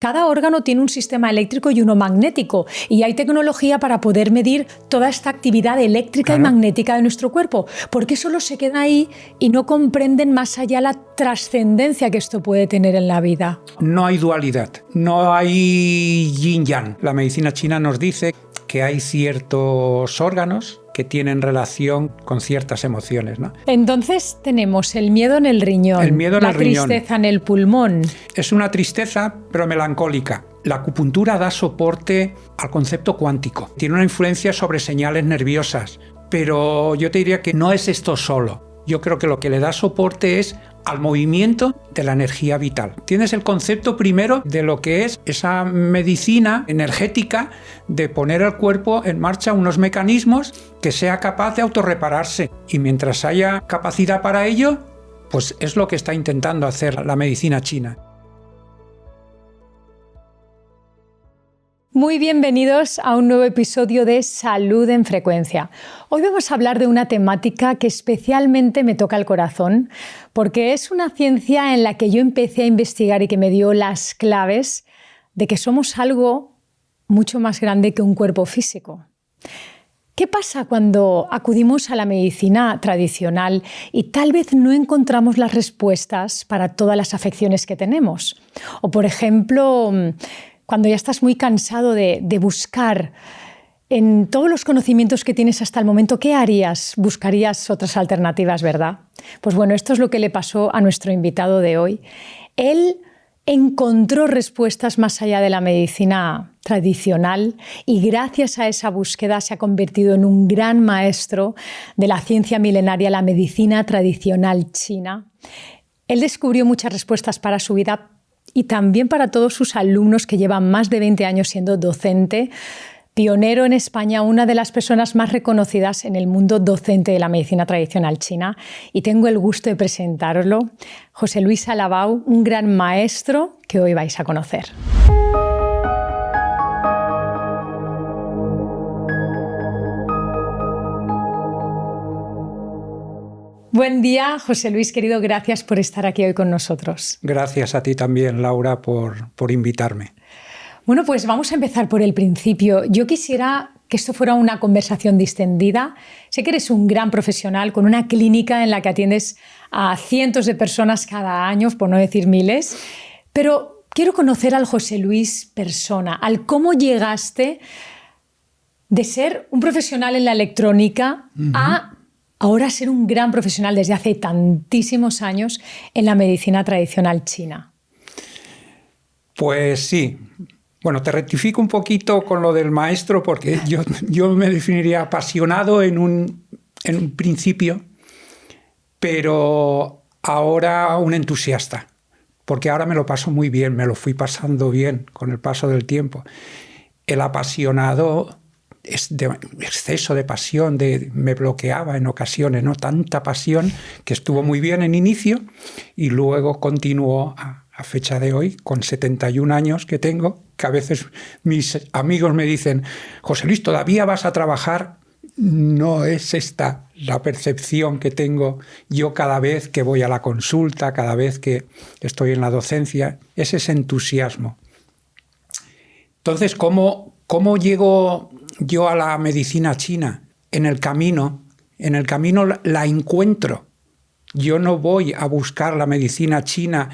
Cada órgano tiene un sistema eléctrico y uno magnético, y hay tecnología para poder medir toda esta actividad eléctrica y magnética de nuestro cuerpo. ¿Por qué solo se quedan ahí y no comprenden más allá la trascendencia que esto puede tener en la vida? No hay dualidad, no hay yin-yang. La medicina china nos dice que hay ciertos órganos que tienen relación con ciertas emociones, ¿no? Entonces tenemos el miedo en el riñón, la tristeza en el pulmón. Es una tristeza, pero melancólica. La acupuntura da soporte al concepto cuántico. Tiene una influencia sobre señales nerviosas, pero yo te diría que no es esto solo. Yo creo que lo que le da soporte es al movimiento de la energía vital. Tienes el concepto primero de lo que es esa medicina energética de poner el cuerpo en marcha unos mecanismos que sea capaz de autorrepararse. Y mientras haya capacidad para ello, pues es lo que está intentando hacer la medicina china. Muy bienvenidos a un nuevo episodio de Salud en Frecuencia. Hoy vamos a hablar de una temática que especialmente me toca el corazón, porque es una ciencia en la que yo empecé a investigar y que me dio las claves de que somos algo mucho más grande que un cuerpo físico. ¿Qué pasa cuando acudimos a la medicina tradicional y tal vez no encontramos las respuestas para todas las afecciones que tenemos? O, por ejemplo, cuando ya estás muy cansado de buscar en todos los conocimientos que tienes hasta el momento, ¿qué harías? Buscarías otras alternativas, ¿verdad? Pues bueno, esto es lo que le pasó a nuestro invitado de hoy. Él encontró respuestas más allá de la medicina tradicional y gracias a esa búsqueda se ha convertido en un gran maestro de la ciencia milenaria, la medicina tradicional china. Él descubrió muchas respuestas para su vida y también para todos sus alumnos, que llevan más de 20 años siendo docente, pionero en España, una de las personas más reconocidas en el mundo docente de la medicina tradicional china. Y tengo el gusto de presentarlo, José Luis Alabau, un gran maestro que hoy vais a conocer. Buen día, José Luis, querido, gracias por estar aquí hoy con nosotros. Gracias a ti también, Laura, por invitarme. Bueno, pues vamos a empezar por el principio. Yo quisiera que esto fuera una conversación distendida. Sé que eres un gran profesional con una clínica en la que atiendes a cientos de personas cada año, por no decir miles, pero quiero conocer al José Luis persona, al cómo llegaste de ser un profesional en la electrónica a ahora ser un gran profesional desde hace tantísimos años en la medicina tradicional china. Pues sí. Bueno, te rectifico un poquito con lo del maestro, porque yo me definiría apasionado en un principio, pero ahora un entusiasta, porque ahora me lo paso muy bien, me lo fui pasando bien con el paso del tiempo. El apasionado es de exceso de pasión, me bloqueaba en ocasiones, ¿no? Tanta pasión que estuvo muy bien en inicio y luego continuó a fecha de hoy, con 71 años que tengo, que a veces mis amigos me dicen: José Luis, ¿todavía vas a trabajar? No es esta la percepción que tengo yo cada vez que voy a la consulta, cada vez que estoy en la docencia, es ese entusiasmo. Entonces, ¿cómo llego yo a la medicina china? En el camino la encuentro. Yo no voy a buscar la medicina china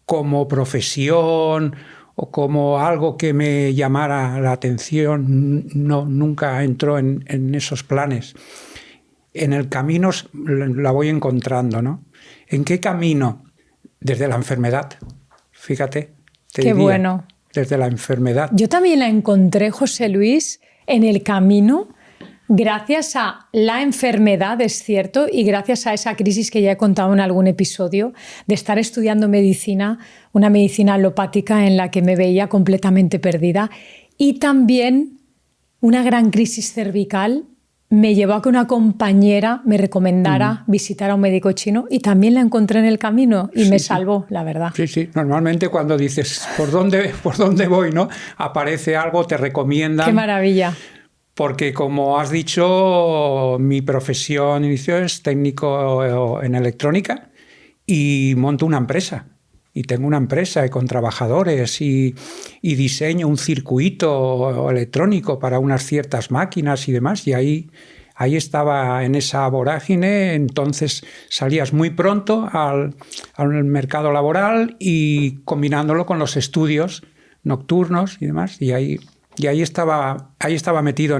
como profesión o como algo que me llamara la atención. No, nunca entró en esos planes. En el camino la voy encontrando, ¿no? ¿En qué camino? Desde la enfermedad. Fíjate. Qué bueno. Desde la enfermedad. Yo también la encontré, José Luis, en el camino, gracias a la enfermedad, es cierto, y gracias a esa crisis que ya he contado en algún episodio, de estar estudiando medicina, una medicina alopática en la que me veía completamente perdida, y también una gran crisis cervical me llevó a que una compañera me recomendara visitar a un médico chino, y también la encontré en el camino y me salvó, la verdad. Sí. Normalmente cuando dices ¿por dónde voy?, ¿no? Aparece algo, te recomiendan. ¡Qué maravilla! Porque, como has dicho, mi profesión inició es técnico en electrónica y monto una empresa. y tengo una empresa y con trabajadores y diseño un circuito electrónico para unas ciertas máquinas y demás. Y ahí estaba en esa vorágine. Entonces salías muy pronto al mercado laboral y combinándolo con los estudios nocturnos y demás. Y ahí estaba metido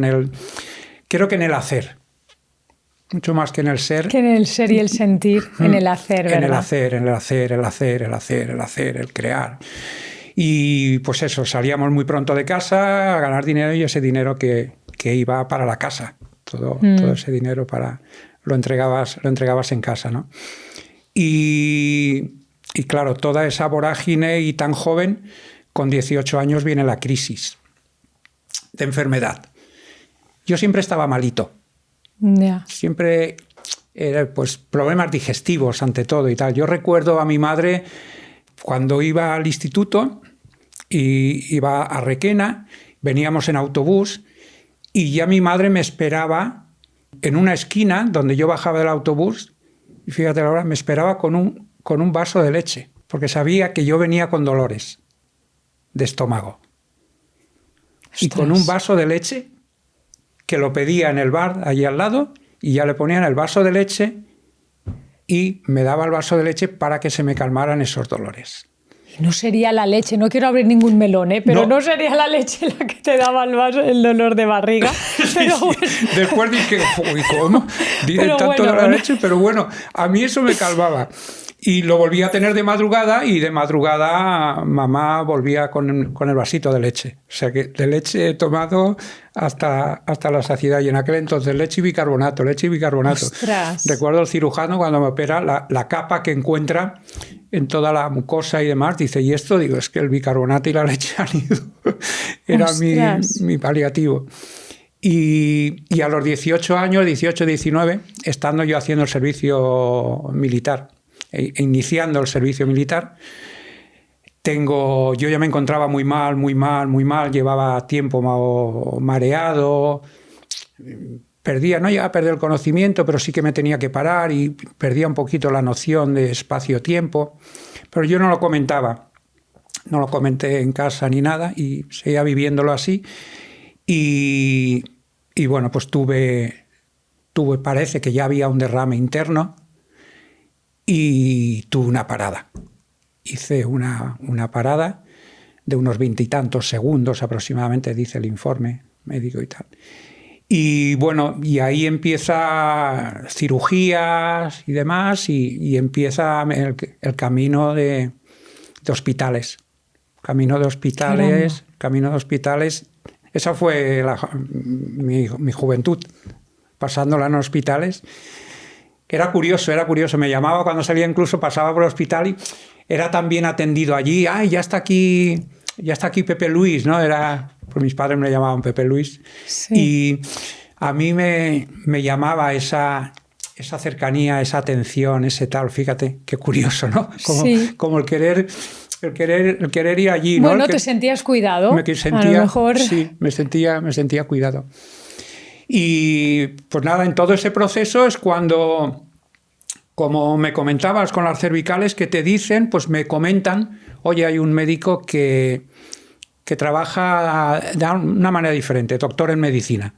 creo que en el hacer. Mucho más que en el ser. Que en el ser y el sentir, en el hacer, ¿verdad? En el hacer, el crear. Y pues eso, salíamos muy pronto de casa a ganar dinero y ese dinero que iba para la casa. Todo ese dinero lo entregabas en casa, ¿no? Y claro, toda esa vorágine y tan joven, con 18 años viene la crisis de enfermedad. Yo siempre estaba malito. Yeah. Siempre pues problemas digestivos ante todo y tal. Yo recuerdo a mi madre cuando iba al instituto y iba a Requena, veníamos en autobús y ya mi madre me esperaba en una esquina donde yo bajaba del autobús y fíjate ahora, me esperaba con un vaso de leche porque sabía que yo venía con dolores de estómago. Ostras. Y con un vaso de leche que lo pedía en el bar allí al lado y ya le ponían el vaso de leche y me daba el vaso de leche para que se me calmaran esos dolores. No sería la leche, no quiero abrir ningún melón, pero no sería la leche la que te daba el dolor de barriga. Pero sí. bueno. Después dije, ¿cómo? Dije tanto de la leche, pero bueno, a mí eso me calmaba. Y lo volví a tener de madrugada y de madrugada mamá volvía con el vasito de leche. O sea que de leche he tomado hasta la saciedad. Y en aquel entonces leche y bicarbonato. Ostras. Recuerdo el cirujano cuando me opera la capa que encuentra en toda la mucosa y demás. Dice, ¿y esto? Digo, es que el bicarbonato y la leche han ido. Era mi paliativo. Y a los 18 años, 19, estando yo haciendo el servicio militar, iniciando el servicio militar, yo ya me encontraba muy mal, llevaba tiempo mareado, no llegaba a perder el conocimiento, pero sí que me tenía que parar y perdía un poquito la noción de espacio-tiempo, pero yo no lo comentaba, no lo comenté en casa ni nada y seguía viviéndolo así y bueno, pues parece que ya había un derrame interno y tuve una parada. Hice una parada de unos 20 y tantos segundos aproximadamente, dice el informe médico y tal. Y bueno, y ahí empieza cirugías y demás y empieza el camino de hospitales. Camino de hospitales. Esa fue mi juventud, pasándola en hospitales. Era curioso. Me llamaba cuando salía, incluso pasaba por el hospital y era tan bien atendido allí. ¡Ay, ya está aquí Pepe Luis! ¿No? Pues mis padres me llamaban Pepe Luis. Sí. Y a mí me llamaba esa cercanía, esa atención, ese tal. Fíjate, qué curioso, ¿no? Como el querer ir allí, ¿no? Bueno, te sentías cuidado. A lo mejor. Sí, me sentía cuidado. Y pues nada, en todo ese proceso es cuando, como me comentabas con las cervicales, que te dicen, pues me comentan, oye, hay un médico que trabaja de una manera diferente, doctor en medicina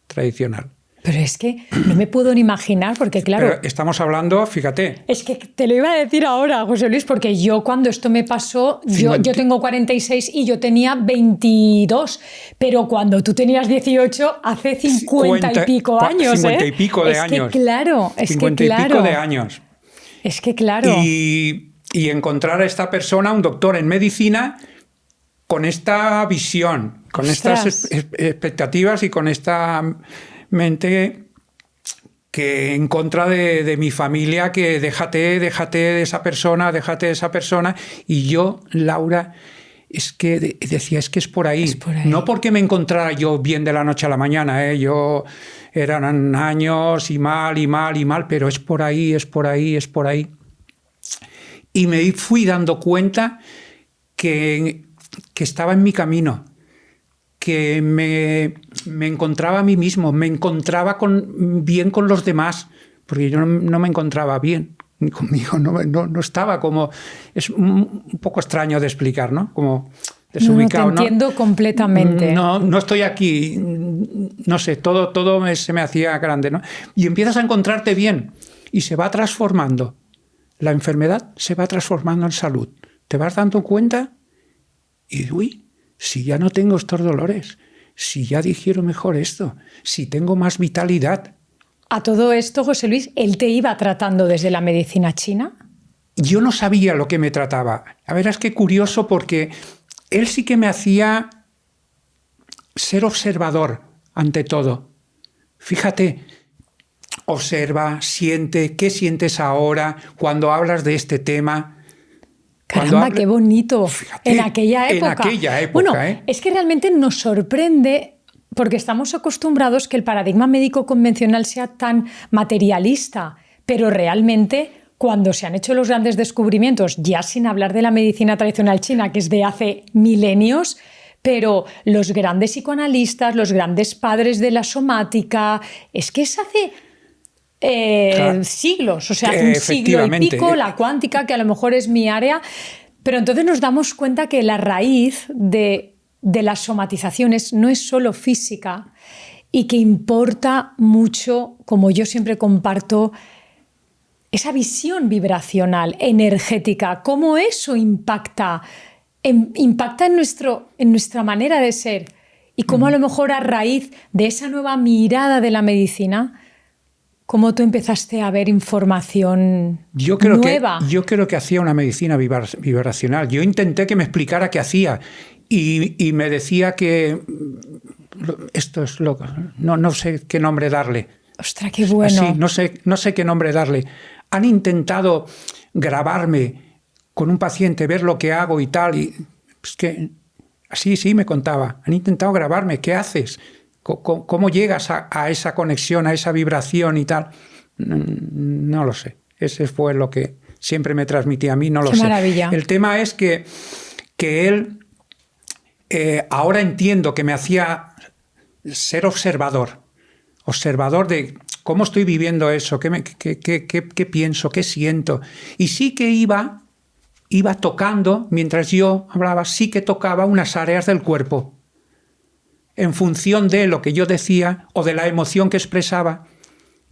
tradicional. Pero es que no me puedo ni imaginar, porque claro... Pero estamos hablando, fíjate... Es que te lo iba a decir ahora, José Luis, porque yo cuando esto me pasó, yo tengo 46 y yo tenía 22, pero cuando tú tenías 18, hace 50 y pico años, 50 y pico de años. Es que claro. 50 y pico de años. Es que claro. Y encontrar a esta persona, un doctor en medicina, con esta visión, con estas expectativas y con esta... mente que en contra de mi familia, que déjate de esa persona, y yo, Laura, decía, es que es por ahí. No porque me encontrara yo bien de la noche a la mañana, yo eran años y mal, pero es por ahí. Y me fui dando cuenta que estaba en mi camino, que me encontraba a mí mismo, me encontraba bien con los demás, porque yo no me encontraba bien conmigo no estaba como... Es un poco extraño de explicar, ¿no? Como desubicado. No, te entiendo completamente. No estoy aquí, no sé, todo se me hacía grande, ¿no? Y empiezas a encontrarte bien y se va transformando. La enfermedad se va transformando en salud. Te vas dando cuenta y, uy, si ya no tengo estos dolores, si ya digiero mejor esto, si tengo más vitalidad. A todo esto, José Luis, ¿él te iba tratando desde la medicina china? Yo no sabía lo que me trataba. A ver, es que curioso porque él sí que me hacía ser observador ante todo. Fíjate, observa, siente, ¿qué sientes ahora cuando hablas de este tema? Caramba, qué bonito. Fíjate, en aquella época. En aquella época, bueno, es que realmente nos sorprende porque estamos acostumbrados que el paradigma médico convencional sea tan materialista, pero realmente cuando se han hecho los grandes descubrimientos, ya sin hablar de la medicina tradicional china, que es de hace milenios, pero los grandes psicoanalistas, los grandes padres de la somática, es que es hace siglos, o sea, hace un siglo y pico, la cuántica, que a lo mejor es mi área, pero entonces nos damos cuenta que la raíz de las somatizaciones no es solo física y que importa mucho, como yo siempre comparto, esa visión vibracional, energética, cómo eso impacta en nuestra manera de ser y cómo a lo mejor a raíz de esa nueva mirada de la medicina, cómo tú empezaste a ver información nueva. Yo creo que hacía una medicina vibracional. Yo intenté que me explicara qué hacía y me decía que esto es loco, no sé qué nombre darle. ¡Ostras, qué bueno! Así, no sé qué nombre darle. Han intentado grabarme con un paciente, ver lo que hago y tal, y es que así sí me contaba. Han intentado grabarme, ¿qué haces? ¿Cómo llegas a esa conexión, a esa vibración y tal? No lo sé. Ese fue lo que siempre me transmitía a mí, no lo sé. ¡Qué maravilla! El tema es que él, ahora entiendo que me hacía ser observador de cómo estoy viviendo eso, qué pienso, qué siento. Y sí que iba tocando, mientras yo hablaba, sí que tocaba unas áreas del cuerpo. En función de lo que yo decía o de la emoción que expresaba.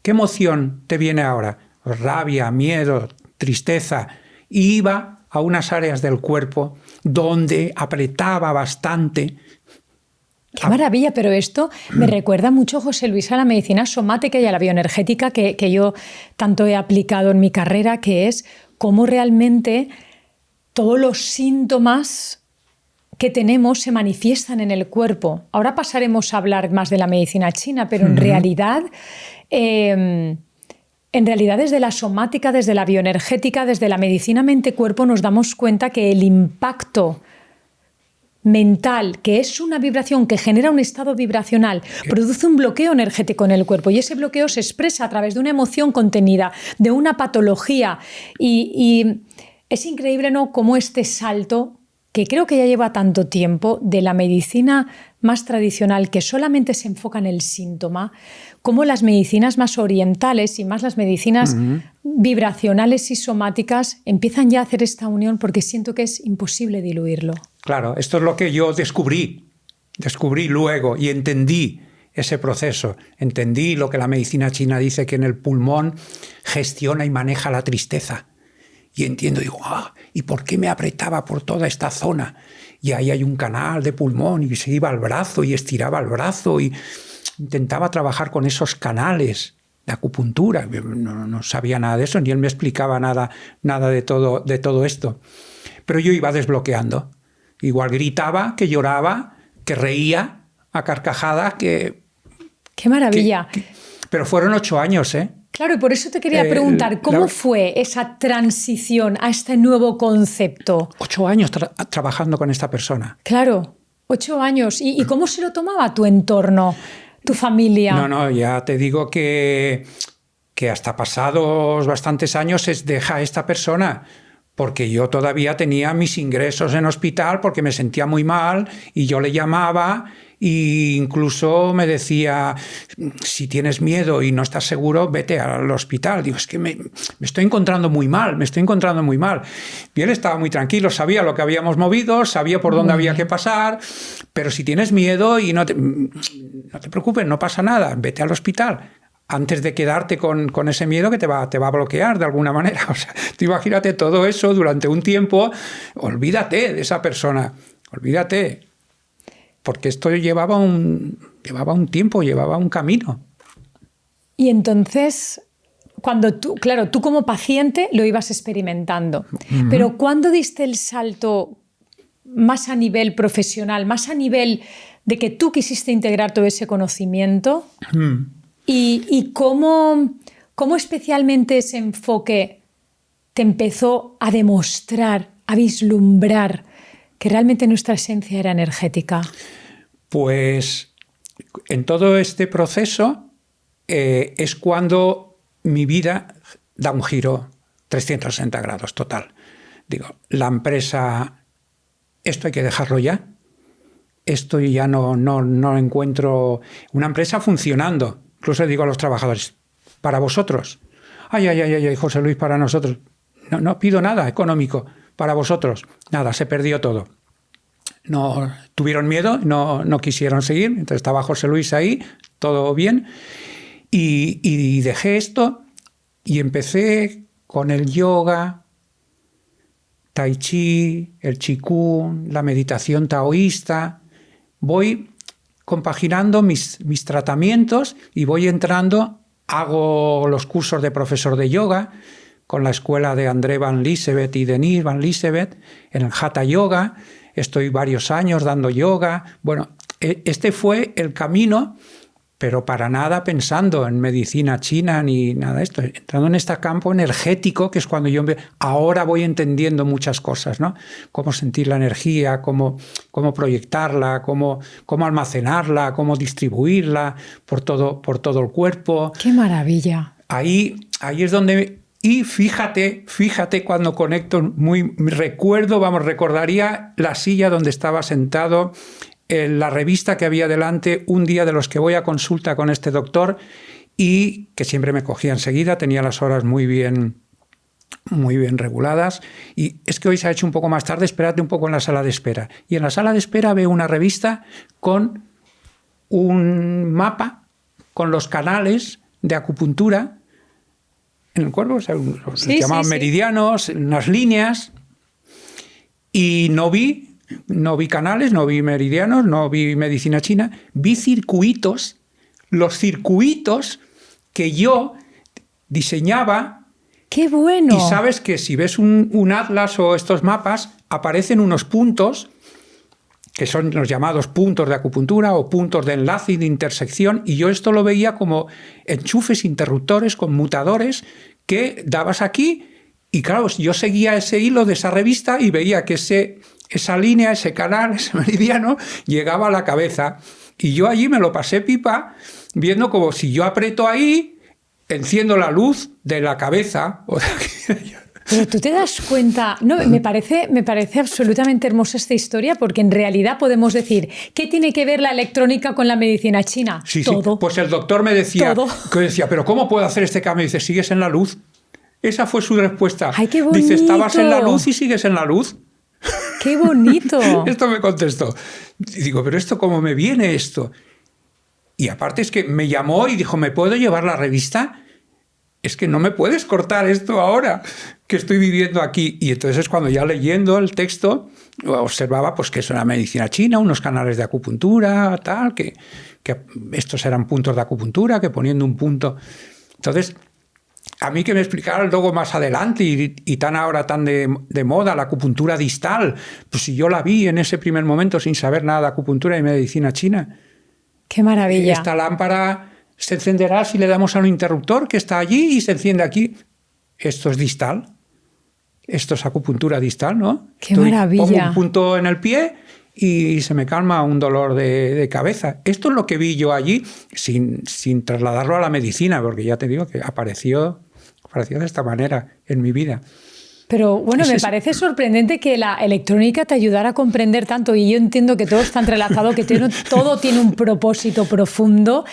¿Qué emoción te viene ahora? Rabia, miedo, tristeza. Y iba a unas áreas del cuerpo donde apretaba bastante. ¡Qué maravilla! Pero esto me recuerda mucho, José Luis, a la medicina somática y a la bioenergética que yo tanto he aplicado en mi carrera, que es cómo realmente todos los síntomas que tenemos se manifiestan en el cuerpo. Ahora pasaremos a hablar más de la medicina china, pero en realidad desde la somática, desde la bioenergética, desde la medicina mente-cuerpo nos damos cuenta que el impacto mental, que es una vibración que genera un estado vibracional, produce un bloqueo energético en el cuerpo y ese bloqueo se expresa a través de una emoción contenida, de una patología y es increíble, ¿no?, cómo este salto, que creo que ya lleva tanto tiempo, de la medicina más tradicional que solamente se enfoca en el síntoma, como las medicinas más orientales y más las medicinas vibracionales y somáticas empiezan ya a hacer esta unión porque siento que es imposible diluirlo. Claro, esto es lo que yo descubrí luego y entendí ese proceso. Entendí lo que la medicina china dice, que en el pulmón gestiona y maneja la tristeza. Y entiendo, digo, ¿y por qué me apretaba por toda esta zona? Y ahí hay un canal de pulmón y se iba al brazo y estiraba el brazo y intentaba trabajar con esos canales de acupuntura. No sabía nada de eso, ni él me explicaba nada de todo esto. Pero yo iba desbloqueando. Igual gritaba, que lloraba, que reía a carcajadas, que... ¡Qué maravilla! Pero fueron 8 años, ¿eh? Claro, y por eso te quería preguntar, ¿cómo fue esa transición a este nuevo concepto? 8 años trabajando con esta persona. Claro, 8 años. ¿Y cómo se lo tomaba tu entorno, tu familia? No, ya te digo que hasta pasados bastantes años deja a esta persona, porque yo todavía tenía mis ingresos en hospital porque me sentía muy mal y yo le llamaba E incluso me decía, si tienes miedo y no estás seguro, vete al hospital. Digo, es que me estoy encontrando muy mal, me estoy encontrando muy mal. Y él estaba muy tranquilo, sabía lo que habíamos movido, sabía por dónde había que pasar, pero si tienes miedo y no te preocupes, no pasa nada, vete al hospital. Antes de quedarte con ese miedo que te va a bloquear de alguna manera. O sea, tú imagínate todo eso durante un tiempo, olvídate de esa persona, olvídate. Porque esto llevaba un tiempo, llevaba un camino. Y entonces, cuando tú como paciente lo ibas experimentando, pero ¿cuándo diste el salto más a nivel profesional, más a nivel de que tú quisiste integrar todo ese conocimiento? ¿Y cómo especialmente ese enfoque te empezó a demostrar, a vislumbrar que realmente nuestra esencia era energética? Pues en todo este proceso es cuando mi vida da un giro 360 grados total. Digo, la empresa, esto hay que dejarlo ya. Esto ya no encuentro una empresa funcionando. Incluso digo a los trabajadores, para vosotros. Ay, José Luis, para nosotros. No pido nada económico, para vosotros. Nada, se perdió todo. No tuvieron miedo, no quisieron seguir. Entonces estaba José Luis ahí, todo bien. Y dejé esto y empecé con el yoga, tai chi, el qigong, la meditación taoísta. Voy compaginando mis tratamientos y voy entrando, hago los cursos de profesor de yoga con la escuela de André Van Liesewet y Denise Van Liesewet en el Hatha Yoga. Estoy varios años dando yoga. Bueno, este fue el camino, pero para nada pensando en medicina china ni nada de esto. Entrando en este campo energético, que es cuando yo ahora voy entendiendo muchas cosas, ¿no? Cómo sentir la energía, cómo proyectarla, cómo almacenarla, cómo distribuirla por todo el cuerpo. ¡Qué maravilla! Ahí es donde... Y fíjate cuando conecto, recordaría la silla donde estaba sentado, la revista que había delante, un día de los que voy a consulta con este doctor y que siempre me cogía enseguida, tenía las horas muy bien reguladas. Y es que hoy se ha hecho un poco más tarde, espérate un poco en la sala de espera. Y en la sala de espera veo una revista con un mapa con los canales de acupuntura en el cuerpo, o sea, se llamaban meridianos, unas líneas, y no vi canales, no vi meridianos, no vi medicina china, vi circuitos, los circuitos que yo diseñaba. ¡Qué bueno! Y sabes que si ves un atlas o estos mapas, aparecen unos puntos que son los llamados puntos de acupuntura o puntos de enlace y de intersección, y yo esto lo veía como enchufes, interruptores, conmutadores que dabas aquí, y claro, yo seguía ese hilo de esa revista y veía que esa línea, ese canal, ese meridiano, llegaba a la cabeza, y yo allí me lo pasé pipa, viendo como si yo aprieto ahí, enciendo la luz de la cabeza. Pero tú te das cuenta, no, me parece absolutamente hermosa esta historia, porque en realidad podemos decir, ¿qué tiene que ver la electrónica con la medicina china? Sí, todo. Sí. Pues el doctor me decía, pero ¿cómo puedo hacer este cambio? Y dice, sigues en la luz. Esa fue su respuesta. ¡Ay, qué bonito! Dice, estabas en la luz y sigues en la luz. ¡Qué bonito! Esto me contestó. Y digo, ¿pero esto cómo me viene esto? Y aparte es que me llamó y dijo, ¿me puedo llevar la revista? Es que no me puedes cortar esto ahora que estoy viviendo aquí. Y entonces es cuando ya leyendo el texto observaba pues que es una medicina china, unos canales de acupuntura, tal, que estos eran puntos de acupuntura, que poniendo un punto... Entonces, a mí que me explicaran luego más adelante y tan ahora tan de moda la acupuntura distal, pues si yo la vi en ese primer momento sin saber nada de acupuntura y medicina china. ¡Qué maravilla! Esta lámpara se encenderá si le damos a un interruptor que está allí y se enciende aquí. Esto es distal. Esto es acupuntura distal, ¿no? ¡Qué maravilla! Pongo un punto en el pie y se me calma un dolor de cabeza. Esto es lo que vi yo allí sin trasladarlo a la medicina, porque ya te digo que apareció de esta manera en mi vida. Pero bueno, me parece sorprendente que la electrónica te ayudara a comprender tanto, y yo entiendo que todo está entrelazado, que todo tiene un propósito profundo,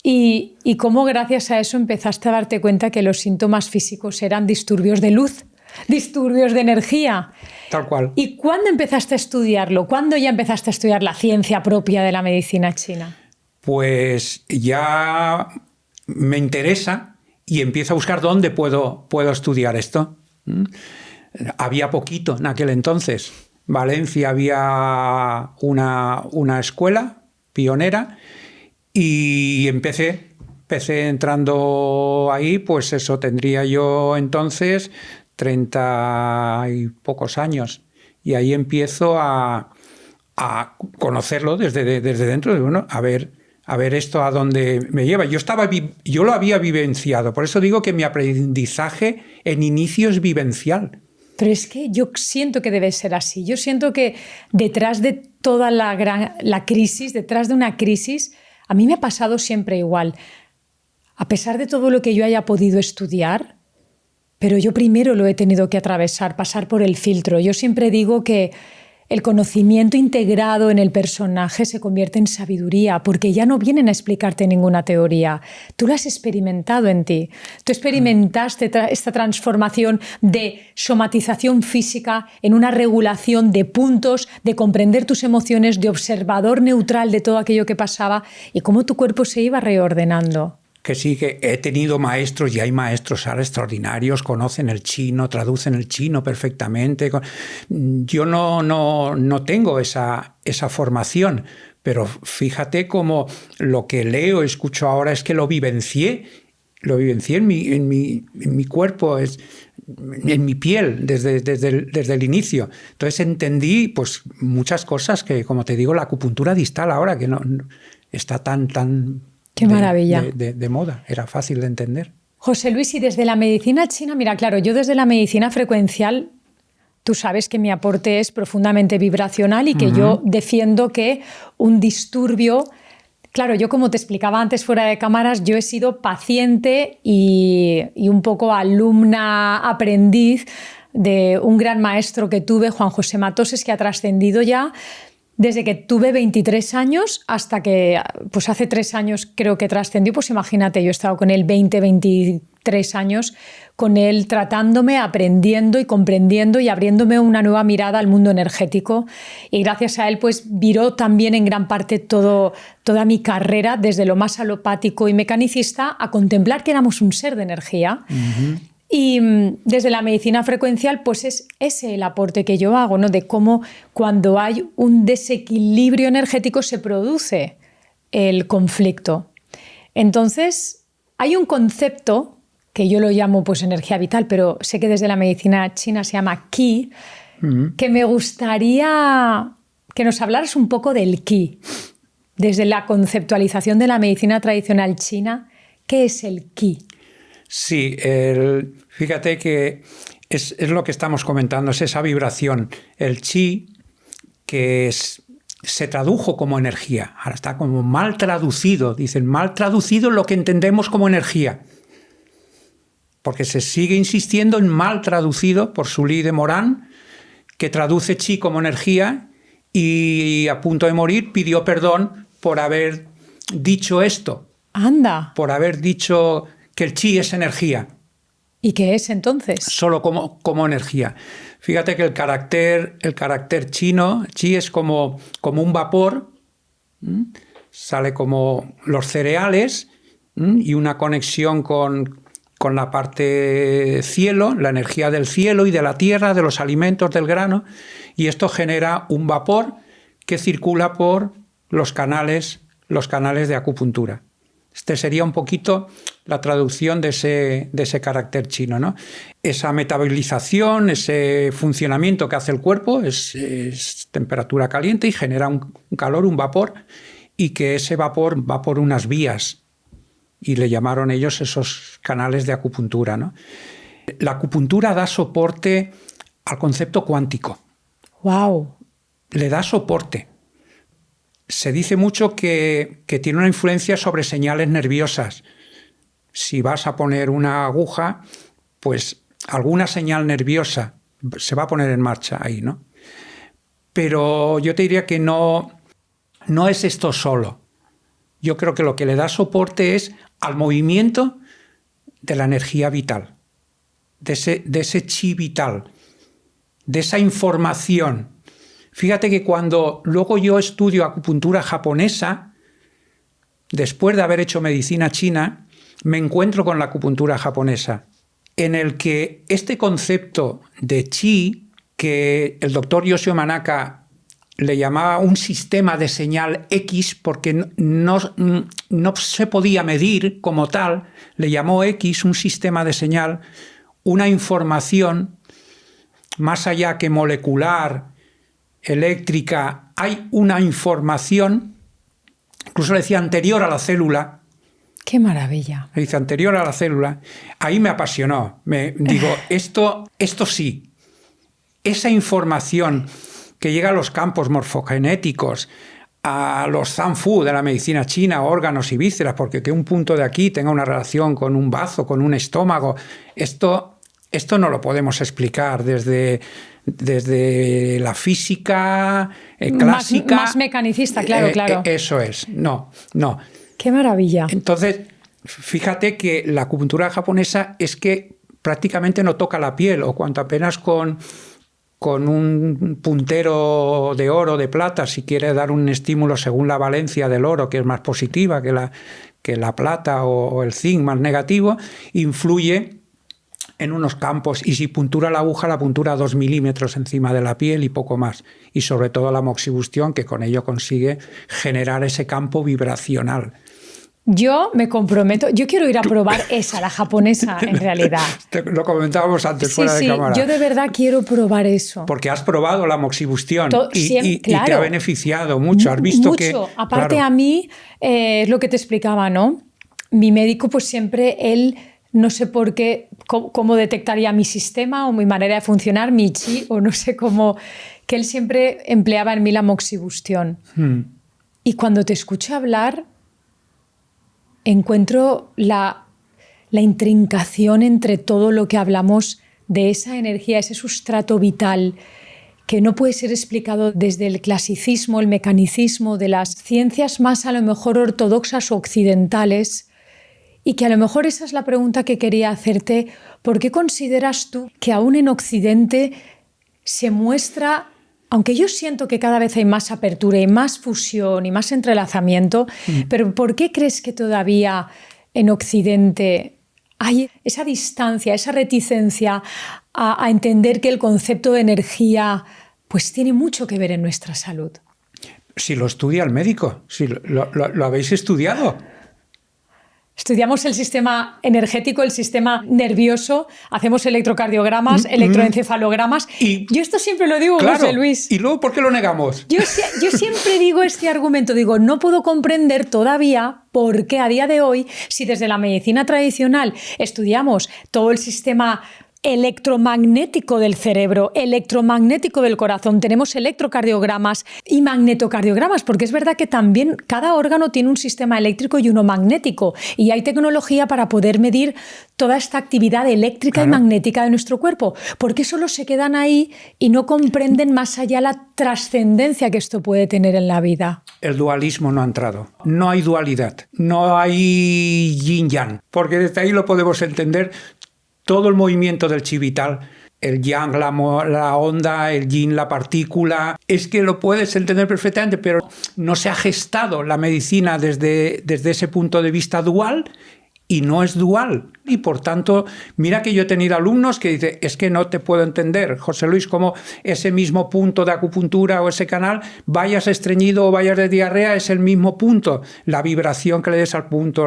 y cómo gracias a eso empezaste a darte cuenta que los síntomas físicos eran disturbios de luz, disturbios de energía. Tal cual. ¿Y cuándo empezaste a estudiarlo? ¿Cuándo ya empezaste a estudiar la ciencia propia de la medicina china? Pues ya me interesa y empiezo a buscar dónde puedo estudiar esto. Había poquito en aquel entonces. Valencia había una escuela pionera y empecé entrando ahí, pues eso, tendría yo entonces 30 y pocos años. Y ahí empiezo a conocerlo desde dentro, bueno, a ver esto a dónde me lleva. Yo lo había vivenciado, por eso digo que mi aprendizaje en inicio es vivencial. Pero es que yo siento que debe ser así. Yo siento que detrás de toda la crisis, detrás de una crisis, a mí me ha pasado siempre igual. A pesar de todo lo que yo haya podido estudiar, pero yo primero lo he tenido que atravesar, pasar por el filtro. Yo siempre digo que el conocimiento integrado en el personaje se convierte en sabiduría, porque ya no vienen a explicarte ninguna teoría. Tú lo has experimentado en ti. Tú experimentaste esta transformación de somatización física en una regulación de puntos, de comprender tus emociones, de observador neutral de todo aquello que pasaba y cómo tu cuerpo se iba reordenando. Que sí, que he tenido maestros y hay maestros ahora extraordinarios, conocen el chino, traducen el chino perfectamente. Yo no tengo esa formación, pero fíjate cómo lo que leo, escucho ahora es que lo vivencié en mi cuerpo, en mi piel, desde el inicio. Entonces entendí pues, muchas cosas que, como te digo, la acupuntura distal ahora, que no está tan ¡qué maravilla! De moda, era fácil de entender. José Luis, y desde la medicina china, mira, claro, yo desde la medicina frecuencial, tú sabes que mi aporte es profundamente vibracional y que yo defiendo que un disturbio, claro, yo como te explicaba antes fuera de cámaras, yo he sido paciente y un poco alumna aprendiz de un gran maestro que tuve, Juan José Matoses, que ha trascendido ya. Desde que tuve 23 años hasta que, pues hace 3 años creo que trascendió, pues imagínate, yo he estado con él 23 años, con él tratándome, aprendiendo y comprendiendo y abriéndome una nueva mirada al mundo energético. Y gracias a él, pues viró también en gran parte toda mi carrera, desde lo más alopático y mecanicista, a contemplar que éramos un ser de energía. Y desde la medicina frecuencial, pues es ese el aporte que yo hago, ¿no? De cómo cuando hay un desequilibrio energético se produce el conflicto. Entonces, hay un concepto que yo lo llamo pues energía vital, pero sé que desde la medicina china se llama Qi, que me gustaría que nos hablaras un poco del Qi. Desde la conceptualización de la medicina tradicional china, ¿qué es el Qi? Sí, fíjate que es lo que estamos comentando, es esa vibración. El chi, que se tradujo como energía, ahora está como mal traducido, dicen mal traducido lo que entendemos como energía, porque se sigue insistiendo en mal traducido por Sully de Morán, que traduce chi como energía y a punto de morir pidió perdón por haber dicho esto. ¡Anda! Por haber dicho que el chi es energía. ¿Y qué es entonces? Solo como energía. Fíjate que el carácter chino, chi es como un vapor, sale como los cereales y una conexión con la parte cielo, la energía del cielo y de la tierra, de los alimentos, del grano, y esto genera un vapor que circula por los canales de acupuntura. Este sería un poquito la traducción de ese carácter chino, ¿no? Esa metabolización, ese funcionamiento que hace el cuerpo es temperatura caliente y genera un calor, un vapor, y que ese vapor va por unas vías, y le llamaron ellos esos canales de acupuntura, ¿no? La acupuntura da soporte al concepto cuántico. ¡Wow! Le da soporte. Se dice mucho que tiene una influencia sobre señales nerviosas. Si vas a poner una aguja, pues alguna señal nerviosa se va a poner en marcha ahí, ¿no? Pero yo te diría que no es esto solo. Yo creo que lo que le da soporte es al movimiento de la energía vital, de ese chi vital, de esa información. Fíjate que cuando luego yo estudio acupuntura japonesa, después de haber hecho medicina china, me encuentro con la acupuntura japonesa, en el que este concepto de chi, que el doctor Yoshio Manaka le llamaba un sistema de señal X, porque no se podía medir como tal, le llamó X, un sistema de señal, una información más allá que molecular, eléctrica, hay una información, incluso le decía anterior a la célula. ¡Qué maravilla! Le dice anterior a la célula. Ahí me apasionó. Digo, esto sí. Esa información que llega a los campos morfogenéticos, a los zanfu de la medicina china, órganos y vísceras, porque que un punto de aquí tenga una relación con un bazo, con un estómago, esto no lo podemos explicar desde la física clásica. Más mecanicista, claro. Eso es. No. ¡Qué maravilla! Entonces, fíjate que la acupuntura japonesa es que prácticamente no toca la piel, o cuanto apenas con un puntero de oro, de plata, si quiere dar un estímulo según la valencia del oro, que es más positiva que la plata o el zinc más negativo, influye en unos campos, y si puntura la aguja, la puntura a 2 milímetros encima de la piel y poco más, y sobre todo la moxibustión, que con ello consigue generar ese campo vibracional. Yo me comprometo, yo quiero ir a probar esa, la japonesa, en realidad. Lo comentábamos antes fuera de cámara. Yo de verdad quiero probar eso. Porque has probado la moxibustión y claro, te ha beneficiado mucho. Has visto mucho. Que... Aparte, claro. A mí, es lo que te explicaba, ¿no? Mi médico, pues siempre él, no sé por qué, cómo detectaría mi sistema o mi manera de funcionar, mi chi, o no sé cómo, que él siempre empleaba en mí la moxibustión. Y cuando te escucho hablar, encuentro la intrincación entre todo lo que hablamos de esa energía, ese sustrato vital que no puede ser explicado desde el clasicismo, el mecanicismo de las ciencias más a lo mejor ortodoxas o occidentales, y que a lo mejor esa es la pregunta que quería hacerte. ¿Por qué consideras tú que aún en Occidente se muestra, aunque yo siento que cada vez hay más apertura y más fusión y más entrelazamiento, pero ¿por qué crees que todavía en Occidente hay esa distancia, esa reticencia a entender que el concepto de energía pues tiene mucho que ver en nuestra salud? Si lo estudia el médico, si lo habéis estudiado. Estudiamos el sistema energético, el sistema nervioso, hacemos electrocardiogramas, electroencefalogramas. Y yo esto siempre lo digo, claro, José Luis. ¿Y luego por qué lo negamos? Yo siempre digo este argumento, digo, no puedo comprender todavía por qué a día de hoy, si desde la medicina tradicional estudiamos todo el sistema electromagnético del cerebro, electromagnético del corazón, tenemos electrocardiogramas y magnetocardiogramas, porque es verdad que también cada órgano tiene un sistema eléctrico y uno magnético, y hay tecnología para poder medir toda esta actividad eléctrica y magnética de nuestro cuerpo. ¿Por qué solo se quedan ahí y no comprenden más allá la trascendencia que esto puede tener en la vida? El dualismo no ha entrado. No hay dualidad, no hay yin-yang, porque desde ahí lo podemos entender. Todo el movimiento del chi vital, el yang, la onda, el yin, la partícula, es que lo puedes entender perfectamente, pero no se ha gestado la medicina desde ese punto de vista dual, y no es dual. Y por tanto, mira que yo he tenido alumnos que dicen, es que no te puedo entender, José Luis, cómo ese mismo punto de acupuntura o ese canal, vayas estreñido o vayas de diarrea, es el mismo punto. La vibración que le des al punto,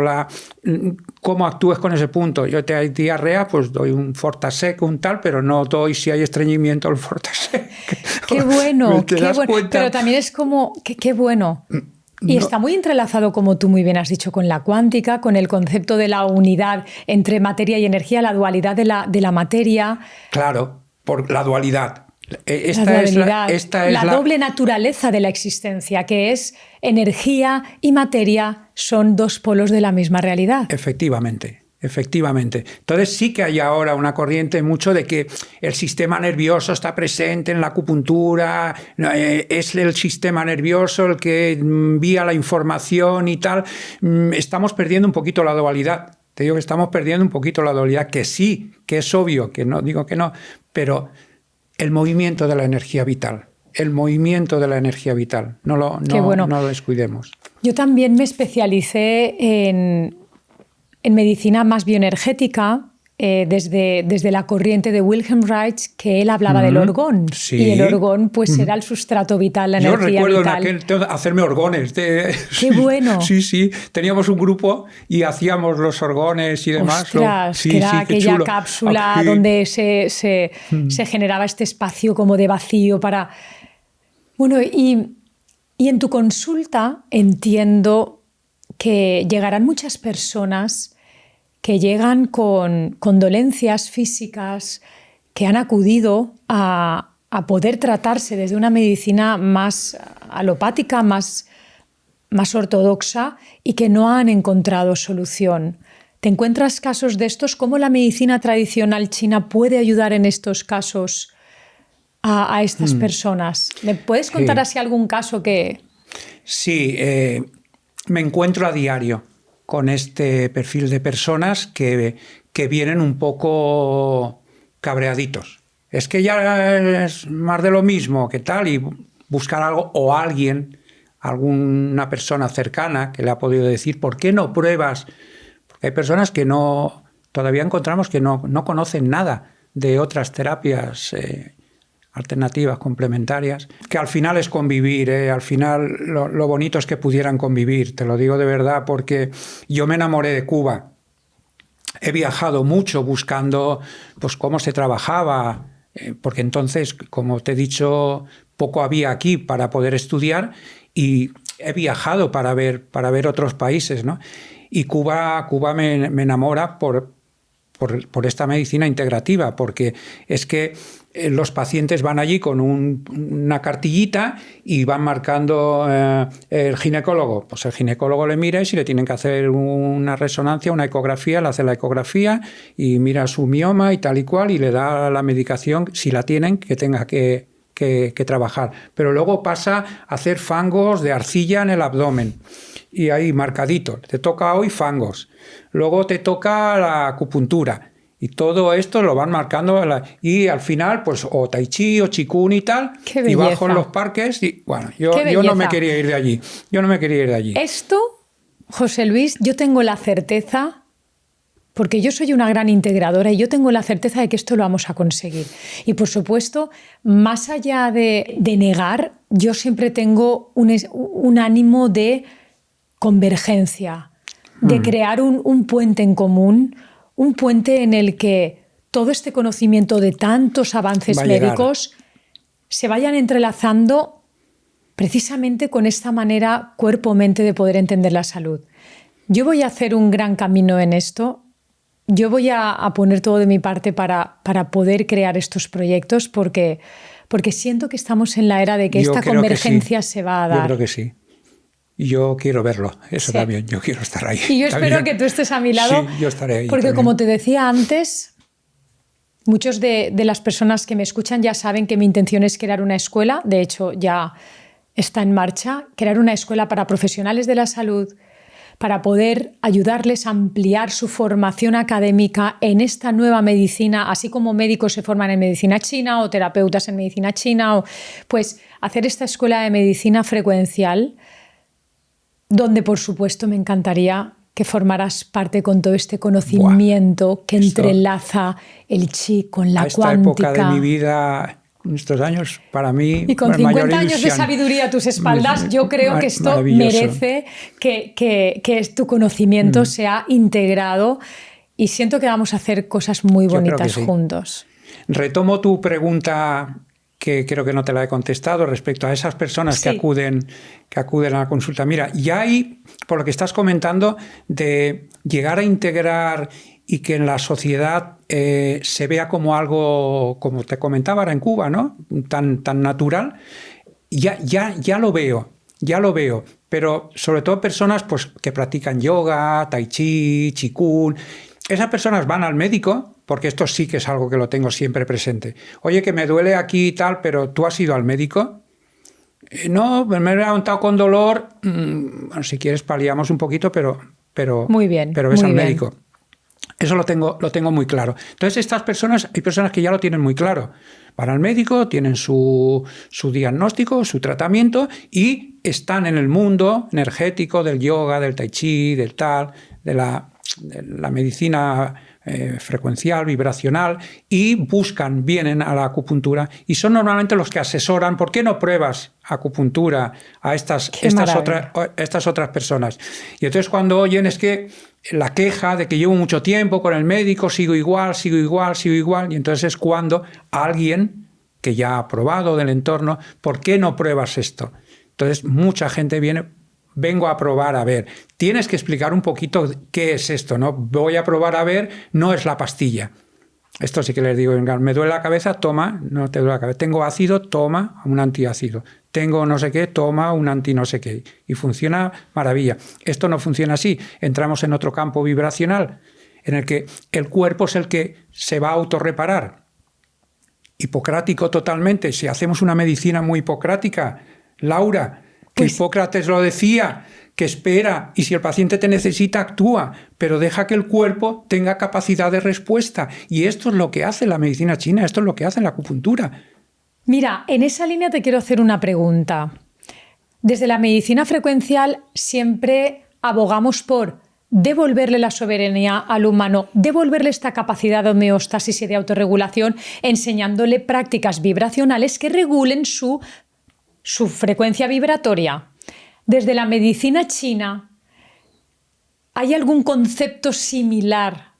cómo actúes con ese punto. Yo te hay diarrea, pues doy un Fortasec, un tal, pero no doy si hay estreñimiento el Fortasec. ¡Qué bueno! ¿Te das cuenta? Pero también es como, qué bueno. Y está muy entrelazado, como tú muy bien has dicho, con la cuántica, con el concepto de la unidad entre materia y energía, la dualidad de la materia. Claro, por la dualidad. La doble naturaleza de la existencia, que es energía y materia, son dos polos de la misma realidad. Efectivamente. Efectivamente. Entonces sí que hay ahora una corriente mucho de que el sistema nervioso está presente en la acupuntura, es el sistema nervioso el que envía la información y tal. Estamos perdiendo un poquito la dualidad. Te digo que estamos perdiendo un poquito la dualidad, que sí, que es obvio, que no digo que no, pero el movimiento de la energía vital. El movimiento de la energía vital. No lo descuidemos. Yo también me especialicé en medicina más bioenergética, desde la corriente de Wilhelm Reich, que él hablaba del orgón. Sí. Y el orgón pues era el sustrato vital, la energía vital. Yo recuerdo hacerme orgones. ¡Qué bueno! Sí. Teníamos un grupo y hacíamos los orgones y demás. ¡Ostras! Que era aquella cápsula donde se generaba este espacio como de vacío para... Bueno, y en tu consulta entiendo que llegarán muchas personas que llegan con dolencias físicas, que han acudido a poder tratarse desde una medicina más alopática, más ortodoxa, y que no han encontrado solución. ¿Te encuentras casos de estos? ¿Cómo la medicina tradicional china puede ayudar en estos casos a estas personas? ¿Me puedes contar así algún caso que...? Sí, me encuentro a diario con este perfil de personas que vienen un poco cabreaditos. Es que ya es más de lo mismo, ¿qué tal? Y buscar algo o alguna persona cercana que le ha podido decir, ¿por qué no pruebas? Porque hay personas que todavía encontramos que no conocen nada de otras terapias alternativas, complementarias, que al final es convivir, al final lo bonito es que pudieran convivir, te lo digo de verdad, porque yo me enamoré de Cuba. He viajado mucho buscando pues, cómo se trabajaba, porque entonces, como te he dicho, poco había aquí para poder estudiar, y he viajado para ver otros países, ¿no? Y Cuba me enamora por esta medicina integrativa, porque es que los pacientes van allí con una cartillita y van marcando el ginecólogo. Pues el ginecólogo le mira y si le tienen que hacer una resonancia, una ecografía, le hace la ecografía y mira su mioma y tal y cual y le da la medicación, si la tienen, que tenga que trabajar. Pero luego pasa a hacer fangos de arcilla en el abdomen. Y ahí marcadito, te toca hoy fangos, luego te toca la acupuntura y todo esto lo van marcando y al final pues o tai chi o chikun y tal. ¡Qué belleza! Y bajo en los parques y bueno, yo no me quería ir de allí. Esto, José Luis, yo tengo la certeza, porque yo soy una gran integradora y yo tengo la certeza de que esto lo vamos a conseguir. Y por supuesto, más allá de negar, yo siempre tengo un ánimo de convergencia, de crear un puente en común, un puente en el que todo este conocimiento de tantos avances médicos se vayan entrelazando precisamente con esta manera cuerpo-mente de poder entender la salud. Yo voy a hacer un gran camino en esto. Yo voy a poner todo de mi parte para poder crear estos proyectos porque siento que estamos en la era de que esta convergencia se va a dar. Yo creo que sí. Yo quiero verlo, eso también, yo quiero estar ahí. Y yo espero que tú estés a mi lado. Sí, yo estaré ahí. Porque también. Como te decía antes, muchos de las personas que me escuchan ya saben que mi intención es crear una escuela, de hecho ya está en marcha, crear una escuela para profesionales de la salud, para poder ayudarles a ampliar su formación académica en esta nueva medicina, así como médicos se forman en medicina china o terapeutas en medicina china, pues hacer esta escuela de medicina frecuencial, donde por supuesto me encantaría que formaras parte con todo este conocimiento que entrelaza el chi con la cuántica. Esta época de mi vida, estos años, para mí... Y con 50 años de sabiduría a tus espaldas, yo creo que esto merece que tu conocimiento sea integrado y siento que vamos a hacer cosas muy bonitas juntos. Retomo tu pregunta, que creo que no te la he contestado, respecto a esas personas que acuden a la consulta. Mira, ya hay, por lo que estás comentando, de llegar a integrar y que en la sociedad se vea como algo, como te comentaba ahora en Cuba, ¿no? Tan natural, ya lo veo. Pero sobre todo personas pues, que practican yoga, tai chi, chikun, esas personas van al médico, porque esto sí que es algo que lo tengo siempre presente. Oye, que me duele aquí y tal, pero ¿tú has ido al médico? No, me he levantado con dolor. Bueno, si quieres paliamos un poquito, pero Muy bien, pero ves muy al bien. médico. Eso lo tengo muy claro. Entonces, estas personas, hay personas que ya lo tienen muy claro. Van al médico, tienen su diagnóstico, su tratamiento y están en el mundo energético del yoga, del tai chi, del tal, de la medicina frecuencial, vibracional, y vienen a la acupuntura y son normalmente los que asesoran. ¿Por qué no pruebas acupuntura a estas otras personas? Y entonces cuando oyen es que la queja de que llevo mucho tiempo con el médico, sigo igual, y entonces es cuando alguien que ya ha probado del entorno, ¿por qué no pruebas esto? Entonces mucha gente vengo a probar a ver. Tienes que explicar un poquito qué es esto, ¿no? Voy a probar a ver, no es la pastilla. Esto sí que les digo, venga, me duele la cabeza, toma, no te duele la cabeza. Tengo ácido, toma un antiácido. Tengo no sé qué, toma un anti no sé qué. Y funciona maravilla. Esto no funciona así. Entramos en otro campo vibracional en el que el cuerpo es el que se va a autorreparar. Hipocrático totalmente. Si hacemos una medicina muy hipocrática, Laura, que pues Hipócrates lo decía, que espera y si el paciente te necesita, actúa, pero deja que el cuerpo tenga capacidad de respuesta. Y esto es lo que hace la medicina china, esto es lo que hace la acupuntura. Mira, en esa línea te quiero hacer una pregunta. Desde la medicina frecuencial siempre abogamos por devolverle la soberanía al humano, devolverle esta capacidad de homeostasis y de autorregulación, enseñándole prácticas vibracionales que regulen su frecuencia vibratoria. Desde la medicina china, ¿hay algún concepto similar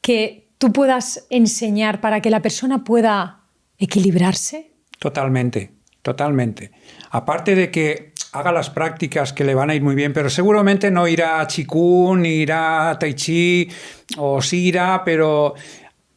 que tú puedas enseñar para que la persona pueda equilibrarse? Totalmente, totalmente. Aparte de que haga las prácticas que le van a ir muy bien, pero seguramente no irá a Qigong, ni irá a Tai Chi, o sí irá, pero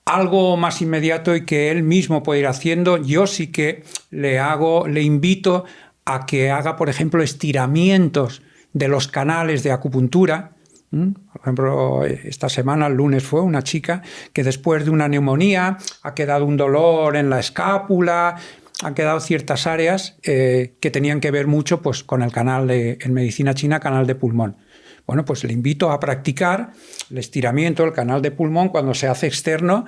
algo más inmediato y que él mismo puede ir haciendo. Yo sí que le invito a que haga, por ejemplo, estiramientos de los canales de acupuntura. Por ejemplo, esta semana, el lunes, fue una chica que después de una neumonía ha quedado un dolor en la escápula, han quedado ciertas áreas que tenían que ver mucho pues, con el canal en medicina china, canal de pulmón. Bueno, pues le invito a practicar el estiramiento del canal de pulmón. Cuando se hace externo,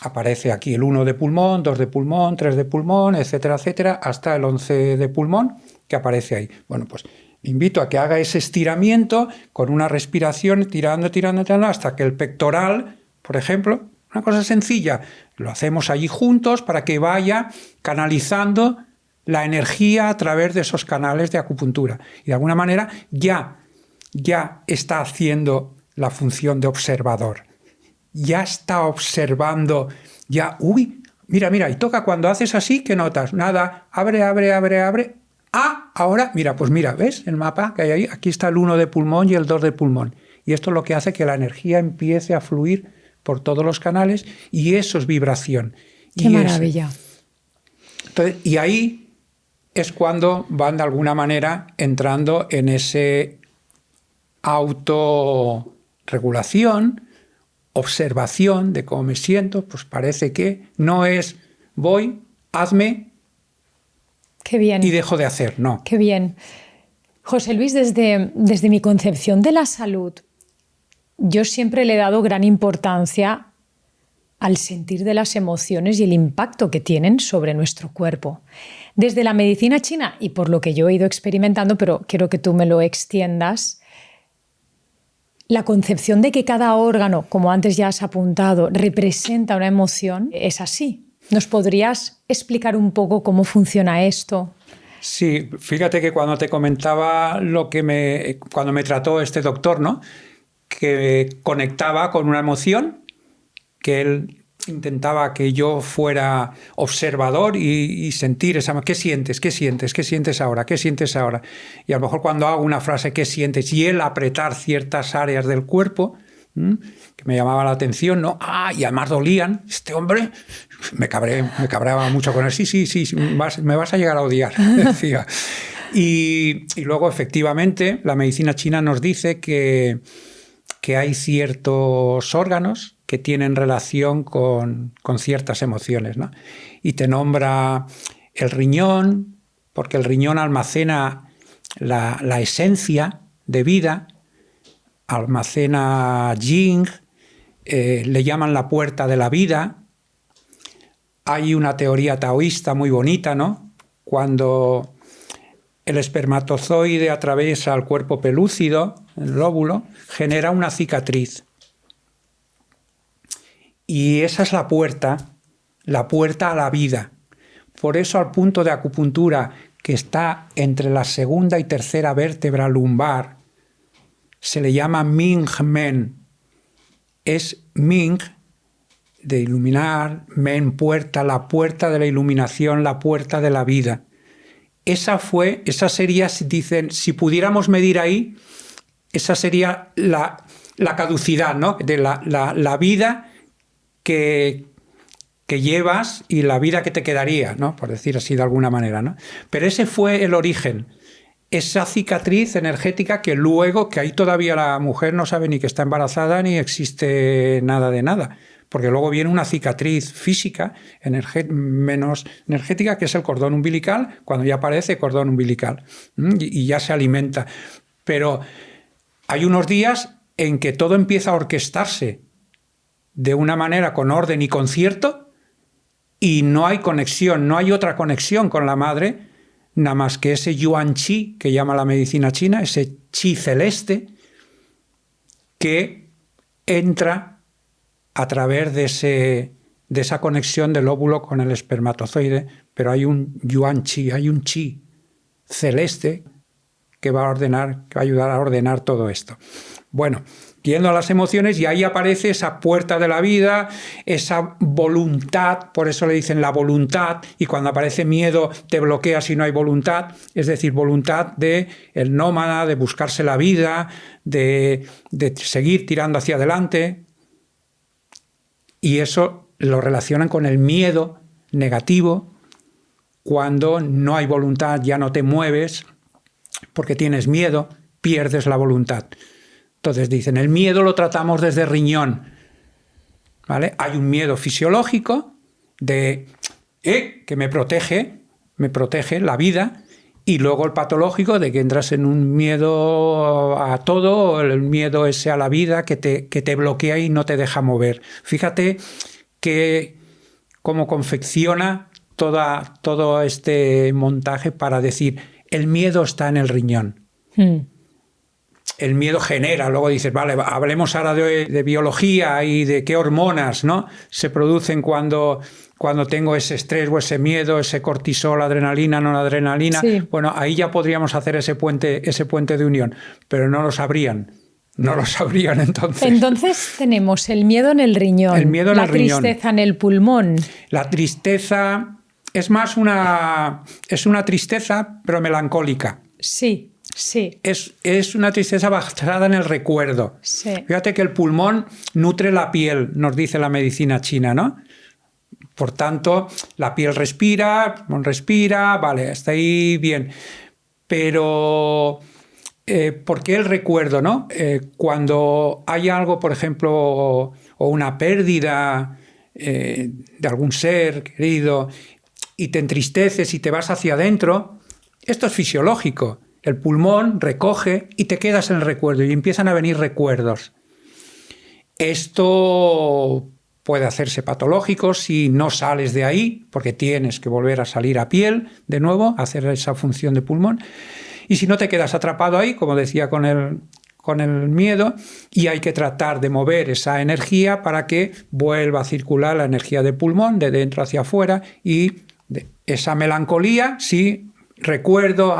aparece aquí el 1 de pulmón, 2 de pulmón, 3 de pulmón, etcétera, etcétera, hasta el 11 de pulmón que aparece ahí. Bueno, pues invito a que haga ese estiramiento con una respiración, tirando, hasta que el pectoral, por ejemplo, una cosa sencilla, lo hacemos allí juntos para que vaya canalizando la energía a través de esos canales de acupuntura. Y de alguna manera ya está haciendo la función de observador. Ya está observando, mira, y toca cuando haces así, ¿qué notas? Nada, abre. Ahora, mira, ¿ves el mapa que hay ahí? Aquí está el 1 de pulmón y el 2 de pulmón. Y esto es lo que hace que la energía empiece a fluir por todos los canales y eso es vibración. ¡Qué maravilla! Entonces, y ahí es cuando van de alguna manera entrando en ese autorregulación, observación de cómo me siento. Pues parece que no es voy, hazme, qué bien, y dejo de hacer, no. Qué bien. José Luis, desde mi concepción de la salud, yo siempre le he dado gran importancia al sentir de las emociones y el impacto que tienen sobre nuestro cuerpo. Desde la medicina china, y por lo que yo he ido experimentando, pero quiero que tú me lo extiendas, la concepción de que cada órgano, como antes ya has apuntado, representa una emoción, es así. ¿Nos podrías explicar un poco cómo funciona esto? Sí, fíjate que cuando te comentaba cuando me trató este doctor, ¿no? Que conectaba con una emoción, que él intentaba que yo fuera observador y sentir esa... ¿Qué sientes? ¿Qué sientes? ¿Qué sientes ahora? ¿Qué sientes ahora? Y a lo mejor cuando hago una frase, ¿qué sientes? Y él apretar ciertas áreas del cuerpo, que me llamaba la atención, ¿no? Y además dolían. Este hombre me cabreaba mucho con él. Sí, me vas a llegar a odiar, decía. Y luego, efectivamente, la medicina china nos dice que que hay ciertos órganos que tienen relación con ciertas emociones, ¿no? Y te nombra el riñón, porque el riñón almacena la esencia de vida, almacena yin, le llaman la puerta de la vida. Hay una teoría taoísta muy bonita, ¿no? Cuando el espermatozoide atraviesa el cuerpo pelúcido, el óvulo, genera una cicatriz. Y esa es la puerta a la vida. Por eso al punto de acupuntura que está entre la segunda y tercera vértebra lumbar se le llama Ming Men. Es Ming de iluminar, Men puerta, la puerta de la iluminación, la puerta de la vida. Esa sería, dicen, si pudiéramos medir ahí, esa sería la caducidad, ¿no? De la vida que llevas y la vida que te quedaría, ¿no? Por decir así de alguna manera, ¿no? Pero ese fue el origen, esa cicatriz energética que luego, que ahí todavía la mujer no sabe ni que está embarazada ni existe nada de nada, porque luego viene una cicatriz física menos energética, que es el cordón umbilical, cuando ya aparece cordón umbilical y ya se alimenta. Pero hay unos días en que todo empieza a orquestarse de una manera con orden y concierto, y no hay conexión, no hay otra conexión con la madre, nada más que ese yuan chi que llama la medicina china, ese chi celeste que entra a través de esa conexión del óvulo con el espermatozoide, pero hay un yuan chi, hay un chi celeste que va a ayudar a ordenar todo esto. Bueno, yendo a las emociones, y ahí aparece esa puerta de la vida, esa voluntad, por eso le dicen la voluntad, y cuando aparece miedo te bloquea si no hay voluntad, es decir, voluntad de el nómada, de buscarse la vida, de seguir tirando hacia adelante, y eso lo relacionan con el miedo negativo. Cuando no hay voluntad, ya no te mueves, porque tienes miedo, pierdes la voluntad. Entonces dicen, el miedo lo tratamos desde riñón, ¿vale? Hay un miedo fisiológico de que me protege la vida, y luego el patológico de que entras en un miedo a todo, el miedo ese a la vida que te bloquea y no te deja mover. Fíjate que cómo confecciona todo este montaje para decir, el miedo está en el riñón. El miedo genera, luego dices, vale, hablemos ahora de biología y de qué hormonas, ¿no?, se producen cuando tengo ese estrés o ese miedo, ese cortisol, adrenalina, noradrenalina. Sí. Bueno, ahí ya podríamos hacer ese puente de unión, pero no lo sabrían. No lo sabrían entonces. Entonces tenemos el miedo en el riñón, el miedo en el riñón, la tristeza en el pulmón. La tristeza es más es una tristeza, pero melancólica. Sí. Sí. Es una tristeza basada en el recuerdo. Sí. Fíjate que el pulmón nutre la piel, nos dice la medicina china, ¿no? Por tanto, la piel respira, vale, está ahí bien. Pero, ¿por qué el recuerdo, no? Cuando hay algo, por ejemplo, o una pérdida de algún ser querido, y te entristeces y te vas hacia adentro, esto es fisiológico. El pulmón recoge y te quedas en el recuerdo y empiezan a venir recuerdos. Esto puede hacerse patológico si no sales de ahí, porque tienes que volver a salir a piel de nuevo, hacer esa función de pulmón. Y si no, te quedas atrapado ahí, como decía con el miedo, y hay que tratar de mover esa energía para que vuelva a circular la energía del pulmón de dentro hacia afuera, y esa melancolía, sí, recuerdo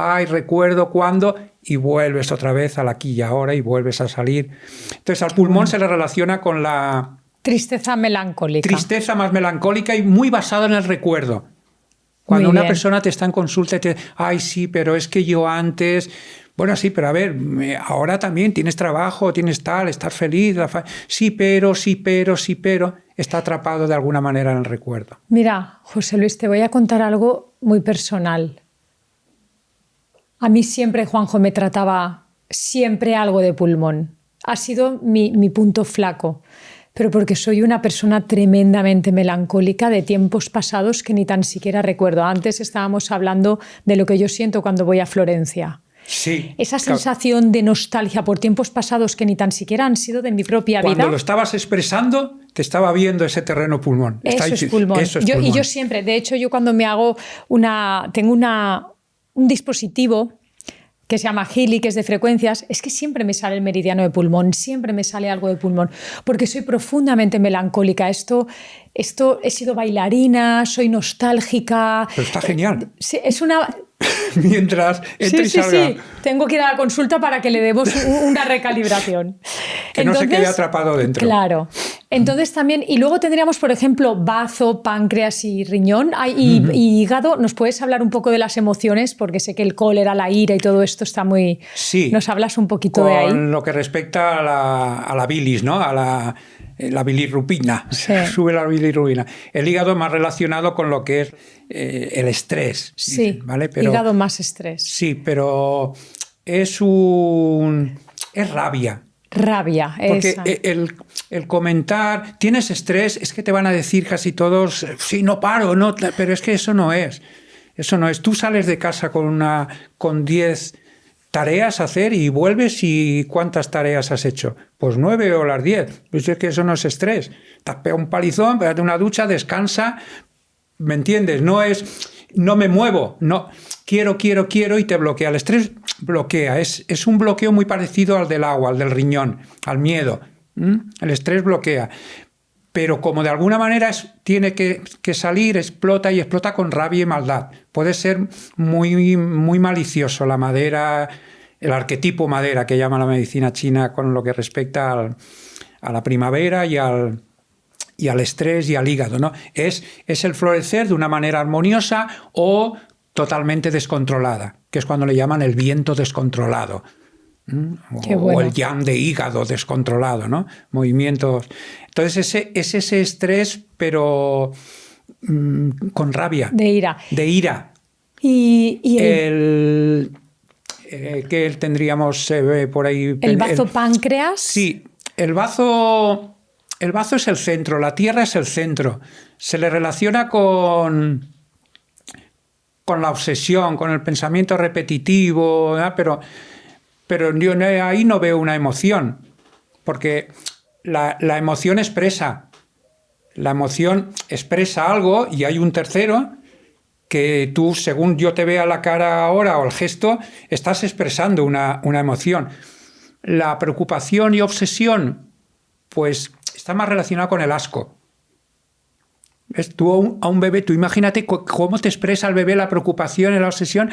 cuándo, y vuelves otra vez al aquí y ahora y vuelves a salir. Entonces al pulmón se le relaciona con la tristeza melancólica. Tristeza más melancólica y muy basada en el recuerdo. Cuando una persona te está en consulta y te dice, ay, sí, pero es que yo antes... Bueno, sí, pero a ver, ahora también tienes trabajo, tienes tal, estás feliz. Sí, pero... Está atrapado de alguna manera en el recuerdo. Mira, José Luis, te voy a contar algo muy personal. A mí siempre Juanjo me trataba siempre algo de pulmón. ha sido mi punto flaco, pero porque soy una persona tremendamente melancólica de tiempos pasados que ni tan siquiera recuerdo. Antes estábamos hablando de lo que yo siento cuando voy a Florencia. Sí. Esa sensación de nostalgia por tiempos pasados que ni tan siquiera han sido de mi propia vida. Cuando lo estabas expresando, te estaba viendo ese terreno pulmón. Eso es pulmón. Y yo siempre, de hecho, yo cuando me hago tengo un dispositivo que se llama Healy, que es de frecuencias, es que siempre me sale el meridiano de pulmón, siempre me sale algo de pulmón, porque soy profundamente melancólica. Esto he sido bailarina, soy nostálgica. Pero está genial. Sí, es una... Mientras entre y salga. Sí. Tengo que ir a la consulta para que le demos una recalibración. Que no se quede atrapado dentro. Claro. Entonces también, y luego tendríamos, por ejemplo, bazo, páncreas y riñón y hígado. ¿Nos puedes hablar un poco de las emociones? Porque sé que el cólera, la ira y todo esto está muy... Sí. ¿Nos hablas un poquito de ahí? Con lo que respecta a la bilis, ¿no? A la bilirrubina. Sí. Sube la bilirrubina. El hígado más relacionado con lo que es el estrés. Sí, dicen, ¿vale? Pero, hígado más estrés. Sí, pero es rabia. Rabia, porque esa. El comentar, tienes estrés, es que te van a decir casi todos, sí, no paro, no, pero es que eso no es. Eso no es. Tú sales de casa con 10 tareas a hacer y vuelves y ¿cuántas tareas has hecho? Pues 9 o las 10. Pues es que eso no es estrés. Te has pegado un palizón, pégate una ducha, descansa. ¿Me entiendes? No es, no me muevo, no, quiero y te bloquea. El estrés bloquea, es un bloqueo muy parecido al del agua, al del riñón, al miedo. El estrés bloquea. Pero como de alguna manera tiene que salir, explota y explota con rabia y maldad. Puede ser muy, muy malicioso la madera, el arquetipo madera que llama la medicina china con lo que respecta a la primavera y al estrés y al hígado, ¿no? Es el florecer de una manera armoniosa o totalmente descontrolada, que es cuando le llaman el viento descontrolado. O el yang de hígado descontrolado, ¿no? Movimientos. Entonces es ese estrés, pero con rabia. De ira. De ira. Y que tendríamos por ahí. ¿El bazo páncreas? Sí, el bazo es el centro, la tierra es el centro. Se le relaciona con la obsesión, con el pensamiento repetitivo, ¿no? Pero yo ahí no veo una emoción, porque la emoción expresa. La emoción expresa algo y hay un tercero que tú, según yo te vea la cara ahora o el gesto, estás expresando una emoción. La preocupación y obsesión, pues está más relacionado con el asco. ¿Ves? Tú a un bebé, tú imagínate cómo te expresa el bebé la preocupación y la obsesión.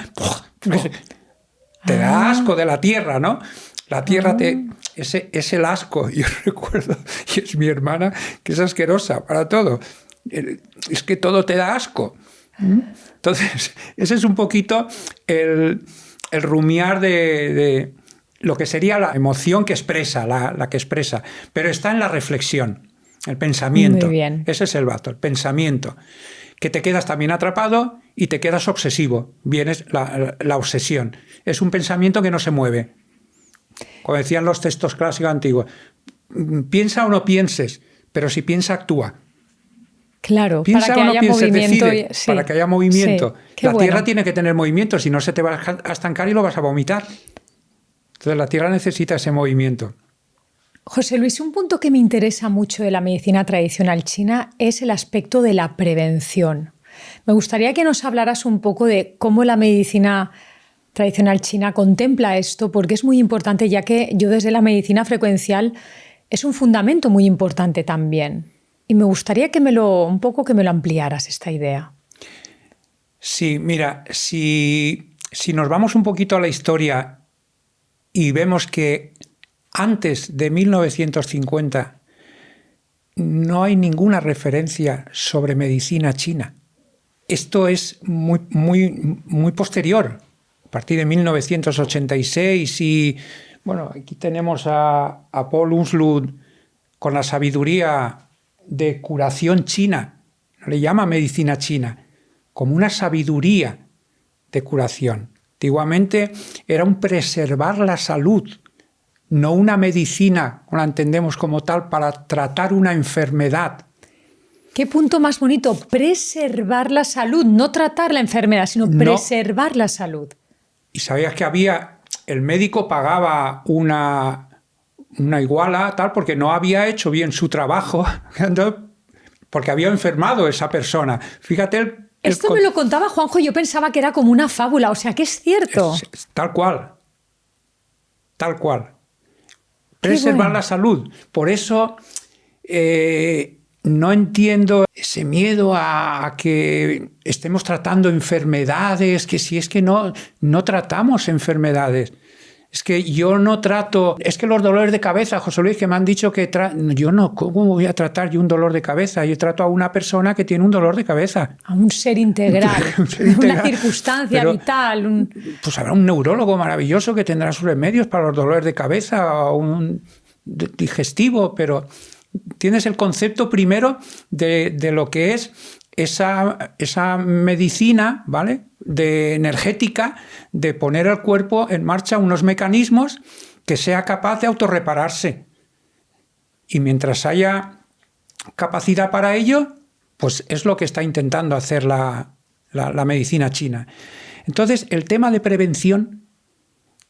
Te da asco de la tierra, ¿no? La tierra es el asco. Yo recuerdo, y es mi hermana, que es asquerosa para todo. Es que todo te da asco. Entonces, ese es un poquito el rumiar de lo que sería la emoción que expresa, la que expresa. Pero está en la reflexión, el pensamiento. Muy bien. Ese es el bazo, el pensamiento. Que te quedas también atrapado y te quedas obsesivo. Vienes la obsesión. Es un pensamiento que no se mueve. Como decían los textos clásicos antiguos, piensa o no pienses, pero si piensa, actúa. Claro, piensa para que haya movimiento. Sí, para que haya movimiento. Sí, la tierra tiene que tener movimiento, si no se te va a estancar y lo vas a vomitar. Entonces la tierra necesita ese movimiento. José Luis, un punto que me interesa mucho de la medicina tradicional china es el aspecto de la prevención. Me gustaría que nos hablaras un poco de cómo la medicina tradicional china contempla esto, porque es muy importante, ya que yo desde la medicina frecuencial es un fundamento muy importante también. Y me gustaría que me lo ampliaras esta idea. Sí, mira, si nos vamos un poquito a la historia y vemos que antes de 1950 no hay ninguna referencia sobre medicina china. Esto es muy, muy, muy posterior, a partir de 1986 y, bueno, aquí tenemos a Paul Unslund con la sabiduría de curación china, no le llama medicina china, como una sabiduría de curación. Antiguamente era un preservar la salud no una medicina, como la entendemos como tal, para tratar una enfermedad. Qué punto más bonito, preservar la salud, no tratar la enfermedad, sino preservar la salud. Y sabías que el médico pagaba una iguala tal porque no había hecho bien su trabajo, porque había enfermado esa persona. Fíjate Esto me lo contaba Juanjo y yo pensaba que era como una fábula, o sea que es cierto. Es tal cual. Tal cual. Preservar la salud. Por eso no entiendo ese miedo a que estemos tratando enfermedades, que si es que no tratamos enfermedades. Es que yo no trato... Es que los dolores de cabeza, José Luis, que me han dicho que... Yo no, ¿cómo voy a tratar yo un dolor de cabeza? Yo trato a una persona que tiene un dolor de cabeza. A un ser integral, una circunstancia vital. Pues habrá un neurólogo maravilloso que tendrá sus remedios para los dolores de cabeza o un digestivo, pero tienes el concepto primero de lo que es esa medicina, ¿vale?, de energética, de poner el cuerpo en marcha unos mecanismos que sea capaz de autorrepararse. Y mientras haya capacidad para ello, pues es lo que está intentando hacer la medicina china. Entonces, el tema de prevención,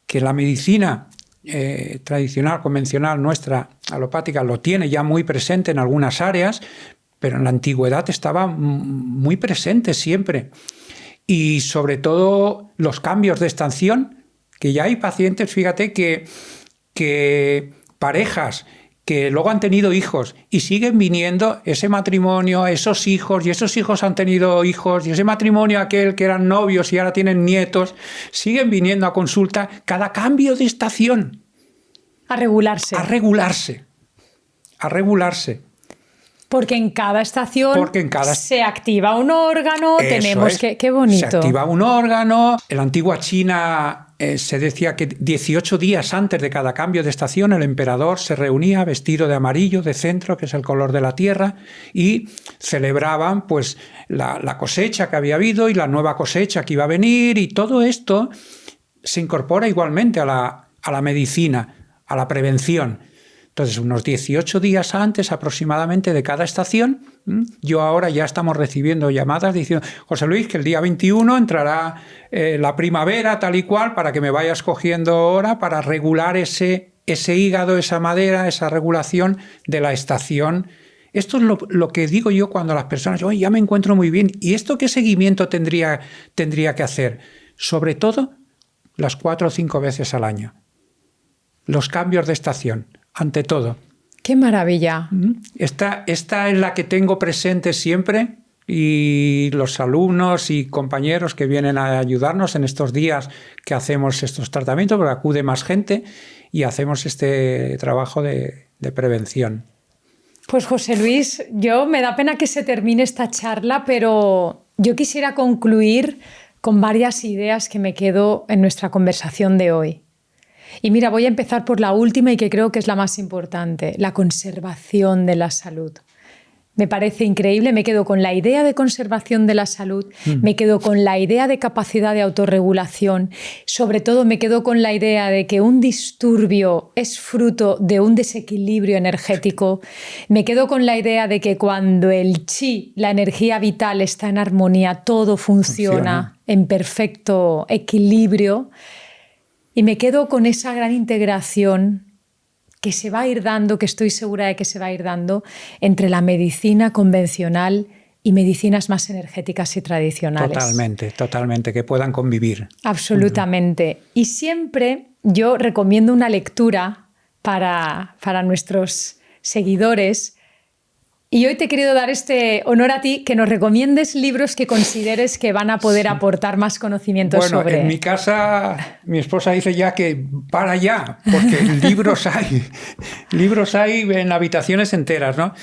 que la medicina tradicional, convencional, nuestra, alopática, lo tiene ya muy presente en algunas áreas, pero en la antigüedad estaba muy presente siempre. Y sobre todo los cambios de estación, que ya hay pacientes, fíjate, que parejas que luego han tenido hijos y siguen viniendo ese matrimonio, esos hijos, y esos hijos han tenido hijos, y ese matrimonio aquel que eran novios y ahora tienen nietos, siguen viniendo a consulta cada cambio de estación. A regularse. A regularse. A regularse. Porque en cada estación se activa un órgano, tenemos que... ¡Qué bonito! Se activa un órgano. En la antigua China se decía que 18 días antes de cada cambio de estación el emperador se reunía vestido de amarillo, de centro, que es el color de la tierra, y celebraban pues la cosecha que había habido y la nueva cosecha que iba a venir, y todo esto se incorpora igualmente a la medicina, a la prevención. Entonces, unos 18 días antes aproximadamente de cada estación, yo ahora ya estamos recibiendo llamadas diciendo, José Luis, que el día 21 entrará la primavera tal y cual, para que me vayas cogiendo hora para regular ese hígado, esa madera, esa regulación de la estación. Esto es lo que digo yo cuando las personas, oye, ya me encuentro muy bien. ¿Y esto qué seguimiento tendría que hacer? Sobre todo las 4 o 5 veces al año. Los cambios de estación. Ante todo. ¡Qué maravilla! Esta es la que tengo presente siempre, y los alumnos y compañeros que vienen a ayudarnos en estos días que hacemos estos tratamientos, porque acude más gente y hacemos este trabajo de prevención. Pues José Luis, me da pena que se termine esta charla, pero yo quisiera concluir con varias ideas que me quedo en nuestra conversación de hoy. Y mira, voy a empezar por la última y que creo que es la más importante, la conservación de la salud. Me parece increíble, me quedo con la idea de conservación de la salud, me quedo con la idea de capacidad de autorregulación, sobre todo me quedo con la idea de que un disturbio es fruto de un desequilibrio energético, me quedo con la idea de que cuando el chi, la energía vital, está en armonía, todo funciona en perfecto equilibrio. Y me quedo con esa gran integración que se va a ir dando, que estoy segura de que se va a ir dando, entre la medicina convencional y medicinas más energéticas y tradicionales. Totalmente, que puedan convivir. Absolutamente. Y siempre yo recomiendo una lectura para nuestros seguidores. Y hoy te he querido dar este honor a ti, que nos recomiendes libros que consideres que van a poder aportar más conocimientos sobre... Bueno, en mi casa, mi esposa dice ya que para ya, porque libros hay en habitaciones enteras, ¿no?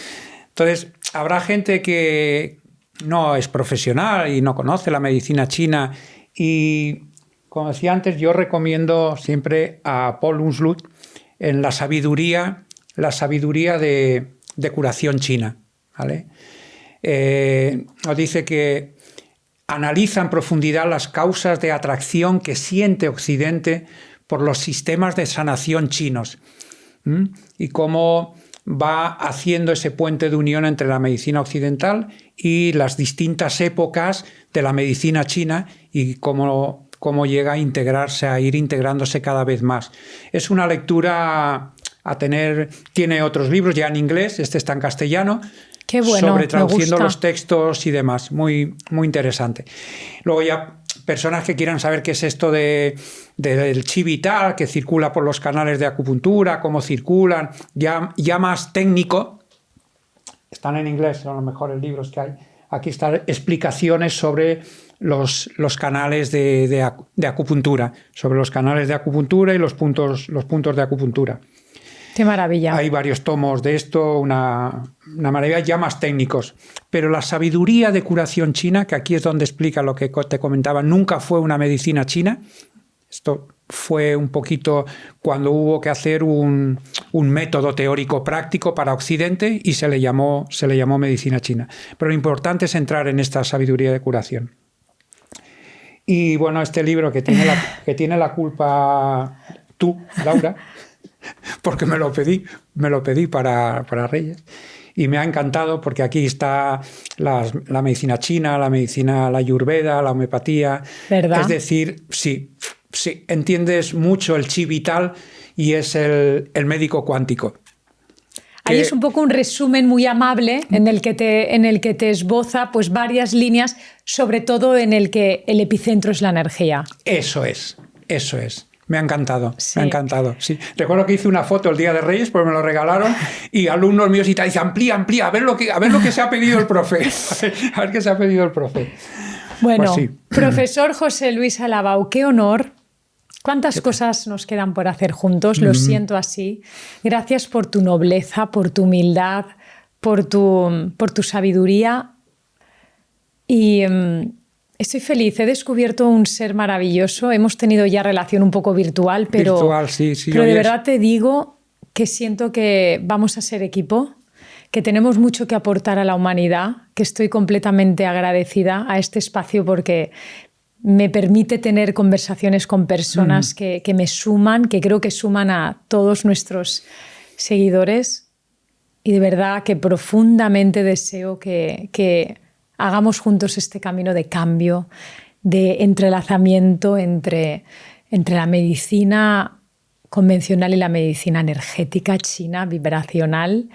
Entonces, habrá gente que no es profesional y no conoce la medicina china, y, como decía antes, yo recomiendo siempre a Paul Unslund en la sabiduría de curación china, ¿vale? Nos dice que analiza en profundidad las causas de atracción que siente Occidente por los sistemas de sanación chinos. Y cómo va haciendo ese puente de unión entre la medicina occidental y las distintas épocas de la medicina china y cómo llega a integrarse, a ir integrándose cada vez más. Es una lectura a tener. Tiene otros libros ya en inglés, este está en castellano. Qué bueno, sobre traduciendo me gusta. los textos y demás. Muy, muy interesante. Luego ya personas que quieran saber qué es esto del chi vital, que circula por los canales de acupuntura, cómo circulan, ya más técnico. Están en inglés, son los mejores libros que hay. Aquí están explicaciones sobre los canales de acupuntura, sobre los canales de acupuntura y los puntos de acupuntura. Qué maravilla. Hay varios tomos de esto, una maravilla, ya más técnicos. Pero la sabiduría de curación china, que aquí es donde explica lo que te comentaba, nunca fue una medicina china. Esto fue un poquito cuando hubo que hacer un método teórico práctico para Occidente y se le llamó medicina china. Pero lo importante es entrar en esta sabiduría de curación. Y bueno, este libro que tiene la culpa tú, Laura, porque me lo pedí para Reyes. Y me ha encantado porque aquí está la medicina china, la ayurveda, la homeopatía. ¿Verdad? Es decir, sí, entiendes mucho el chi vital y es el médico cuántico. Ahí es un poco un resumen muy amable en el que te esboza pues varias líneas, sobre todo en el que el epicentro es la energía. Eso es. Me ha encantado, sí. Me ha encantado. Sí. Recuerdo que hice una foto el día de Reyes, porque me lo regalaron, y alumnos míos y tal, dicen, amplía, a ver lo que se ha pedido el profe. A ver qué se ha pedido el profe. Bueno, pues sí. Profesor José Luis Alabau, qué honor. ¿Cuántas cosas nos quedan por hacer juntos? Lo siento así. Gracias por tu nobleza, por tu humildad, por tu sabiduría. Y estoy feliz. He descubierto un ser maravilloso. Hemos tenido ya relación un poco virtual, pero, sí, pero de verdad te digo que siento que vamos a ser equipo, que tenemos mucho que aportar a la humanidad, que estoy completamente agradecida a este espacio porque me permite tener conversaciones con personas que me suman, que creo que suman a todos nuestros seguidores. Y de verdad que profundamente deseo que hagamos juntos este camino de cambio, de entrelazamiento entre la medicina convencional y la medicina energética china, vibracional.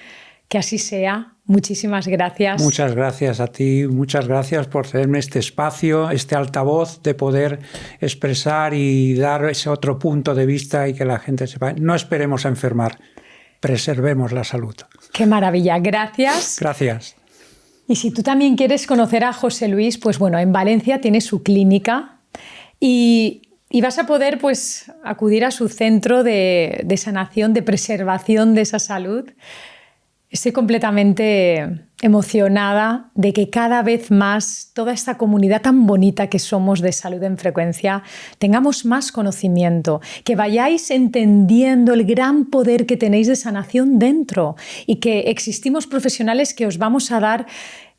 Que así sea. Muchísimas gracias. Muchas gracias a ti, muchas gracias por cederme este espacio, este altavoz de poder expresar y dar ese otro punto de vista y que la gente sepa. No esperemos a enfermar, preservemos la salud. Qué maravilla, gracias. Gracias. Y si tú también quieres conocer a José Luis, pues bueno, en Valencia tiene su clínica y vas a poder pues acudir a su centro de sanación, de preservación de esa salud. Estoy completamente emocionada de que cada vez más toda esta comunidad tan bonita que somos de Salud en Frecuencia tengamos más conocimiento, que vayáis entendiendo el gran poder que tenéis de sanación dentro y que existimos profesionales que os vamos a dar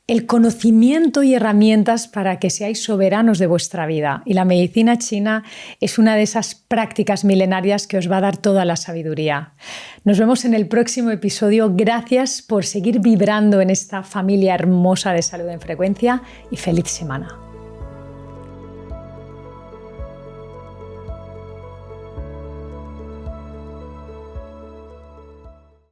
el conocimiento y herramientas para que seáis soberanos de vuestra vida. Y la medicina china es una de esas prácticas milenarias que os va a dar toda la sabiduría. Nos vemos en el próximo episodio. Gracias por seguir vibrando en esta familia hermosa de Salud en Frecuencia y feliz semana.